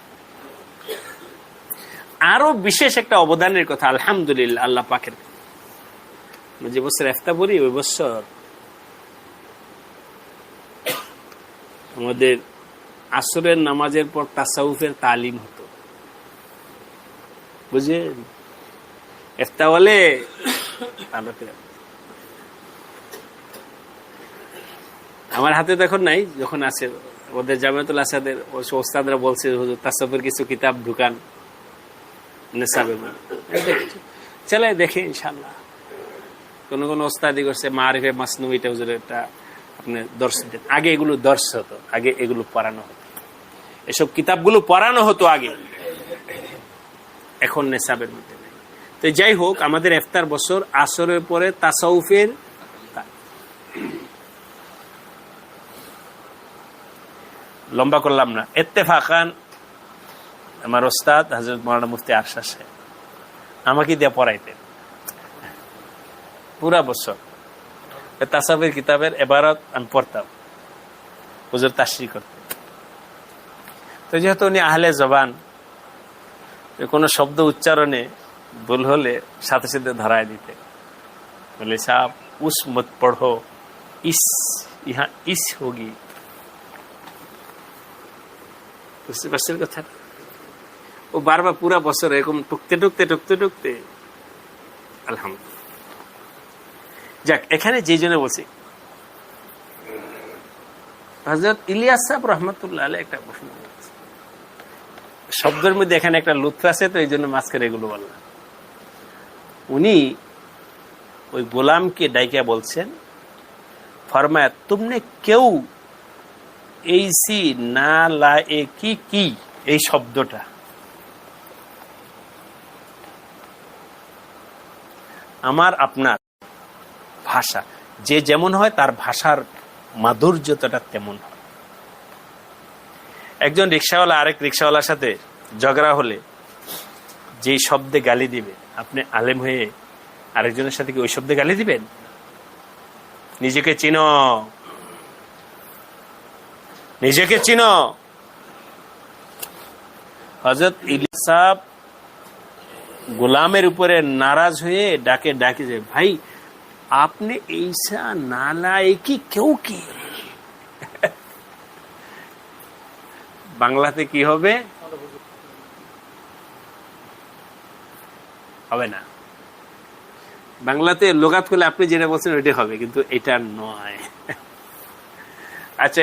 আরো বিশেষ একটা অবদানের কথা আলহামদুলিল্লাহ আল্লাহ পাকের, যে বছর ইফতা পড়ি ওই বছর আমাদের আসরের নামাজের পর তাসাউফের তালিম হতো, বুঝলেন? ইফতা বলে আমার হাতে তখন নাই, যখন আছে ওদের জামিয়াতুল আসাদের ওস্তাদরা বলছে হুজুর তাসাউফের কিছু কিতাব ঢুকান নেশাবে, চলে দেখে ইনশাআল্লাহ। কোন কোন ওস্তাদি করছে মারিফে মাসনুইটা হুজুরের একটা আপনি দর্শ দেন। আগে এগুলো দর্শ হতো, আগে এগুলো পড়ানো হতো, এসব কিতাবগুলো পড়ানো হতো আগে, এখন নেশাবের মধ্যে নেই। তো যাই হোক, আমাদের ইফতার বছর আসরের পরে তাসাউফের, লম্বা করলাম না, ইত্তেফাকান আমার ওস্তাদ হযরত মাওলানা মুফতি আরশাদ সাহেব আমাকে দিয়ে পড়াইতেন পুরা বছর। তাসাউফের কিতাবের ইবারত আমি পড়তাম, হুজুর তাশরীহ করতেন। তো যেহেতু উনি আহলে জবান, কোনো শব্দ উচ্চারণে ভুল হলে সাথে সাথে ধরায় দিতে, বলে সাহেব উস মত পড়ো, ইস ইহা ইস হোগি। বুঝতে পারছেন কথা? ও বারবার পুরা বছর এরকম টুকতে টুকতে টুকতে টুকতে আলহামদুলিল্লাহ। যাক, এখানে যে জন্য বলছি হযরত ইলিয়াস সাহেব রহমতুল্লাহ আলাইহি একটা প্রশ্ন শব্দের মধ্যে এখানে একটা লুৎফ আছে, তো এই জন্য মাঝখানে এগুলো বললাম। উনি ওই গোলামকে ডাইকা বলছেন, ফরমায়া তুমনে কেউ এইসি না লায়েকি কি, এই শব্দটা আমার আপনার ভাষা যে যেমন হয় তার ভাষার মাধুর্যতা তেমন হয়। একজন রিক্সাওয়ালা আরেক রিক্সাওয়ালার সাথে ঝগড়া হলে যে শব্দে গালি দিবে, আপনি আলেম হয়ে আরেকজনের সাথে কি ওই শব্দে গালি দিবেন? নিজেকে চিনো, নিজেকে চিনো। হযরত ইলিয়াস সাহেব গোলামের উপরে নারাজ হয়ে ডাকে যে ভাই আপনি এইসা নালায়েকি কেউ কি। বাংলাতে কি হবে? হবে না। বাংলাতে লোগাত করলে আপনি যেটা বলছেন ওইটা হবে, কিন্তু এটা নয়। আচ্ছা,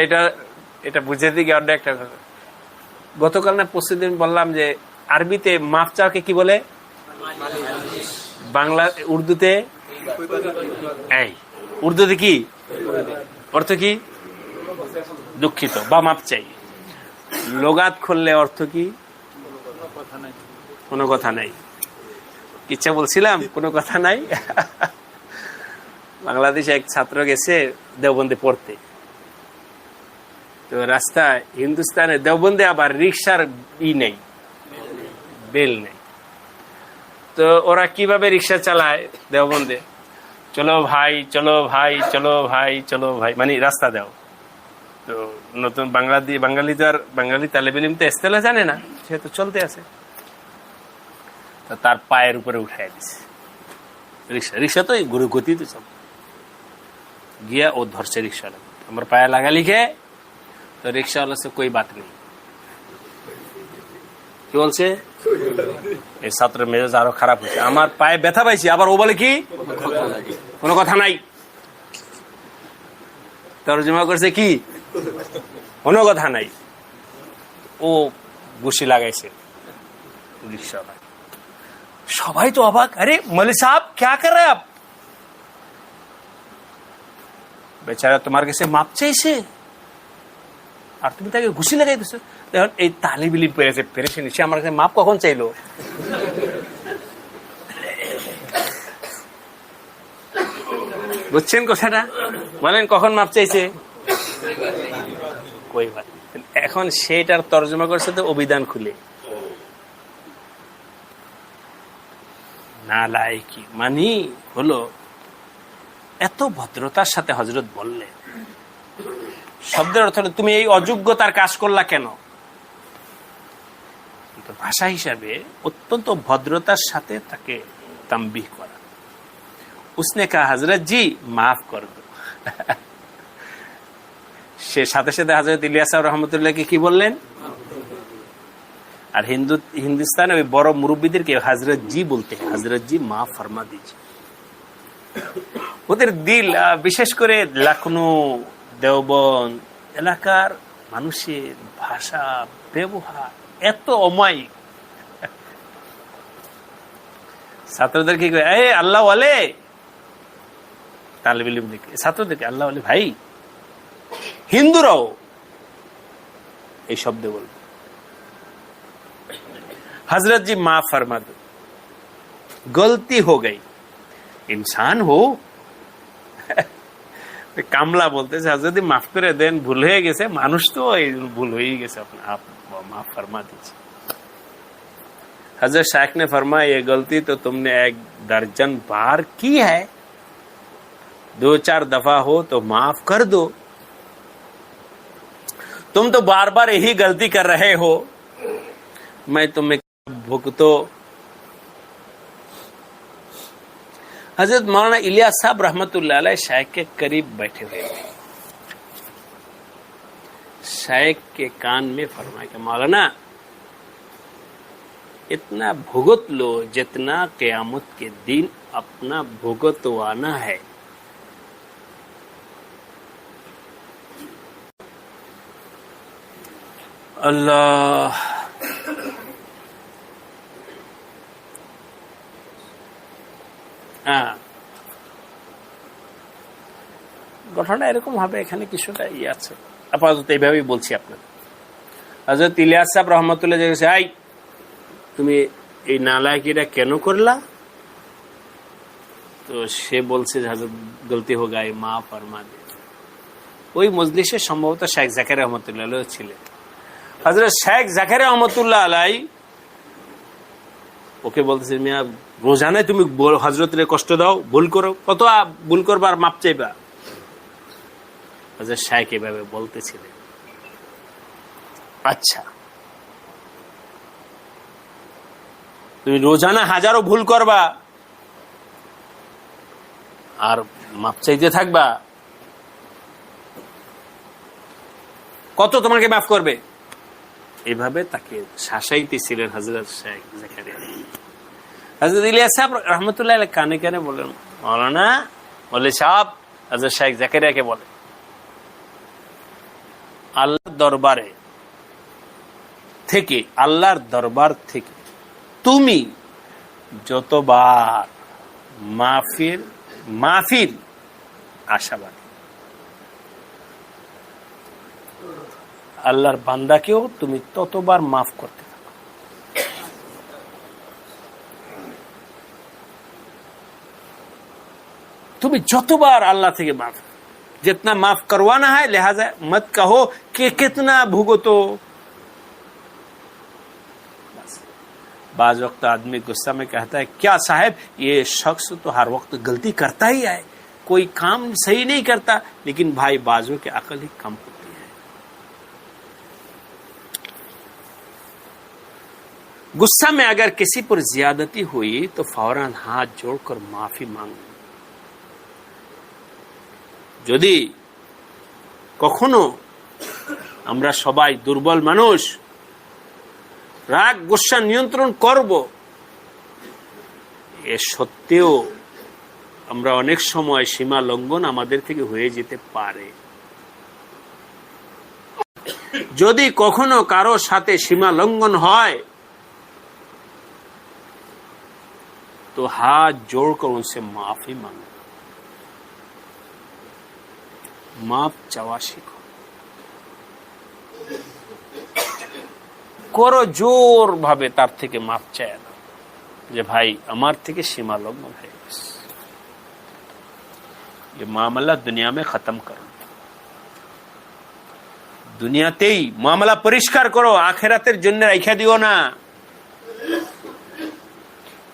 এটা বুঝে দিকে অন্য একটা কথা। গতকাল না পরশুদিন বললাম যে আরবিতে মাফ চাওয়াকে কি বলে, বাংলা উর্দুতে উর্দুতে কি অর্থ, কি দুঃখিত বা মাপ চাই। লোগাত খুললে অর্থ কি? কোনো কথা নাই। ইচ্ছা বলছিলাম কোনো কথা নাই। বাংলাদেশে এক ছাত্র গেছে দেওবন্দে পড়তে, তো রাস্তায় হিন্দুস্তানে দেওবন্দে আবার রিক্সার নেই, বেল নেই। তো ওরা কিভাবে রিক্সা চালায় দেওবন্দে? চলো ভাই চলো ভাই চলো ভাই চলো ভাই, মানে রাস্তা দাও। তো নতুন বাঙালি তো আর বাঙালি তালেবেলিম তো এস্তেলা জানে না, সে তো চলতে আছে। তো তার পায়ের উপরে উঠাই দিছে রিক্সা তো গুরু গতি তো সব গিয়া ও ধরছে রিক্সা, আমার পায়ে লাগা লিখে। তো রিক্সাওয়ালা সে কোই বাত নেই, কি বলছে? এই ছাত্রের মেজাজ আরো খারাপ হচ্ছে, আমার পায়ে ব্যথা পাইছি, আবার ও বলে কি কোনো কথা নাই। তরজমা করছে কি কোনো কথা নাই। ও ঘুষি লাগাইছে রিক্সাওয়ালা। সবাই তো অবাক, আরে মৌলভী সাহেব क्या कर रहे हैं आप? বেচারা তোমার কাছে মাপ চাইছে আর তুমি তাকে ঘুষি লাগাই দিছো। দেখুন এই তালিবিলি পেরেছে সে আমার কাছে মাপ কখন চাইলো? বুঝছেন কথাটা? বলেন কখন মাপ চাইছে? কই ভাই, এখন সেটার তর্জমা করছে তো অভিধান খুলে। নালায়েকি মানে হলো এত ভদ্রতার সাথে হযরত বললেন, শব্দের অর্থ হলো তুমি এই অযোগ্যতার কাজ করলা কেন। কিন্তু ভাষা হিসাবে অত্যন্ত ভদ্রতার সাথে তাকে তাম্বিহ করা। উসনে কা হযরত জি মাফ কর দো। সে সাথে সাথে হযরত ইলিয়াস রহমতুল্লাহকে কি বললেন? আর হিন্দুস্তানে ওই বড় মুরব্বীদেরকে হযরত জি বলতে, হযরত জি মাফ ফরমা দিজি। ওদের দিল, বিশেষ করে লখনৌ দেওবন্দ এলাকার মানুষের ভাষা ব্যবহার এত অমায়িক। ছাত্রদেরকে আল্লাহ ওয়ালে, তালেব ইলমদেরকে ছাত্রদেরকে আল্লাহ ওয়ালে ভাই, হিন্দুরাও এই শব্দ বলবে। हजरत जी माफ फरमा दो, गलती हो गई, इंसान हो। কামলা বলতেছে হযরত জি মাফ করে দেন, ভুল হয়ে গেছে, মানুষ তো ভুল হয়ে গেছে, आप माफ फरमा दीजिए। हजरत शाइख ने फरमाया ये गलती तो तुमने 1 दर्जन बार की है, 2-4 दफा हो तो माफ कर दो। तुम तो बार बार यही गलती कर रहे हो, मैं तुम्हें भुगतो। हजरत मौलाना इलियास साहब रहमतुल्लाह अलैह शाइख के करीब बैठे हुए थे। शाइख के कान में फरमाया कि मौलाना इतना भुगत लो जितना क़यामत के दिन अपना भुगतवाना है। अल्लाह ঘটনা এরকম হবে, এখানে কিছুটা আছে, আপাতত এইভাবেই বলছি আপনাদের। হযরত ইলিয়াস সাহেব রহমতুল্লাহ জিজ্ঞেস, আই তুমি এই নালায়েকিটা কেন করলা? তো সে বলছে হযরত গলতি হো গায়ে মা ফরমা দে। ওই মজলিসে সম্ভবত শেখ জাকারিয়া রহমতুল্লাহ আলাইহি ছিলেন। হযরত শেখ জাকারিয়া রহমতুল্লাহ আলাইহি ওকে বলতেছে, মিয়া রোজানায় তুমি হযরতের কষ্ট দাও, ভুল করো, কত ভুল করবার মাপ চাইবা। হযরত শাইখ এভাবে বলতেছিলেন। আচ্ছা, তুমি রোজানা হাজারো ভুল করবা আর মাপ চাইতে থাকবা, কত তোমাকে মাফ করবে? এভাবে তাকে শাসাইতেছিলেন হযরত শেখ জাকারিয়া। হযরত ইলিয়াস সাহেব রহমতুল্লাহ আলাইহি কানে কানে বলেন, মাওলানা বলে সাহেব, হযরত শেখ জাকারিয়াকে বলে, আল্লাহর দরবার থেকে তুমি যতবার মাফির আশাবাদী, আল্লাহর বান্দাকেও তুমি ততবার মাফ করতে থাকো। তুমি যতবার আল্লাহ থেকে মাফ, जितना माफ करवाना है लिहाजा मत कहो कि कितना भुगतो। बाज वक्त आदमी गुस्सा में कहता है, क्या साहब ये शख्स तो हर वक्त गलती करता ही है, कोई काम सही नहीं करता, लेकिन भाई बाजों की अकल ही कम होती है। गुस्सा में अगर किसी पर ज्यादती हुई तो फौरन हाथ जोड़कर माफी मांगो। যদি কখনো আমরা সবাই দুর্বল মানুষ, রাগ গুসা নিয়ন্ত্রণ করব, এ সত্ত্বেও আমরা অনেক সময় সীমা লঙ্ঘন আমাদের থেকে হয়ে যেতে পারে। যদি কখনো কারো সাথে সীমা লঙ্ঘন হয় তো হাত जोड़कर उनसे माफी मांगो, মাপ চাওয়া শিখো। করো জোর ভাবে তার থেকে মাপ চায় না, যে ভাই আমার থেকে সীমা লঙ্ঘন হয়ে গেছে, ये मामला दुनिया में खत्म करो, দুনিয়াতেই মামলা পরিষ্কার করো, আখিরাতের জন্য রাখা দিও না।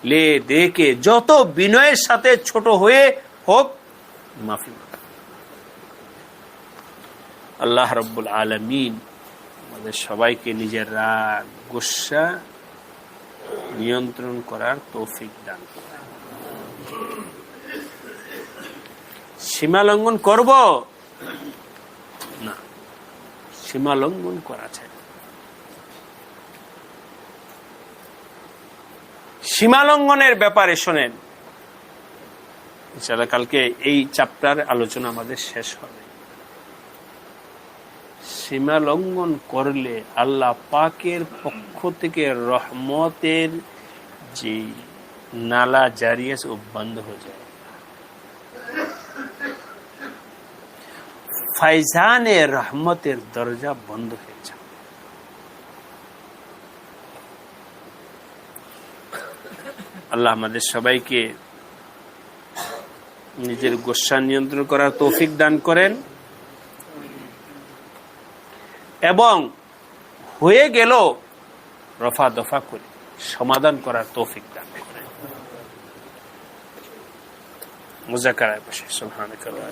লে দেখে যত বিনয়ের সাথে ছোট হয়ে হোক মাফি। আল্লাহ রাব্বুল আলামিন আমাদের সবাইকে নিজের রাগ গুসা নিয়ন্ত্রণ করার তৌফিক দান করেন। সীমা লঙ্ঘন করব না, সীমা লঙ্ঘন করা চাই। সীমা লঙ্ঘনের ব্যাপারে শোনেন, ইনশাআল্লাহ কালকে এই চ্যাপ্টার আলোচনা আমাদের শেষ হবে। সীমা লঙ্ঘন করলে আল্লাহ পাকের পক্ষ থেকে রহমতের যে নালা জারি আছে ও বন্ধ হয়ে যায়, ফাইজানে রহমতের দরজা বন্ধ হয়ে যায়। আল্লাহ আমাদের সবাইকে নিজের গুসা নিয়ন্ত্রণ করার তৌফিক দান করেন এবং হয়ে গেল রফা দফা করে সমাধান করার তৌফিক দান করেন। মুযাকারায় বসে সুবহানাল্লাহ।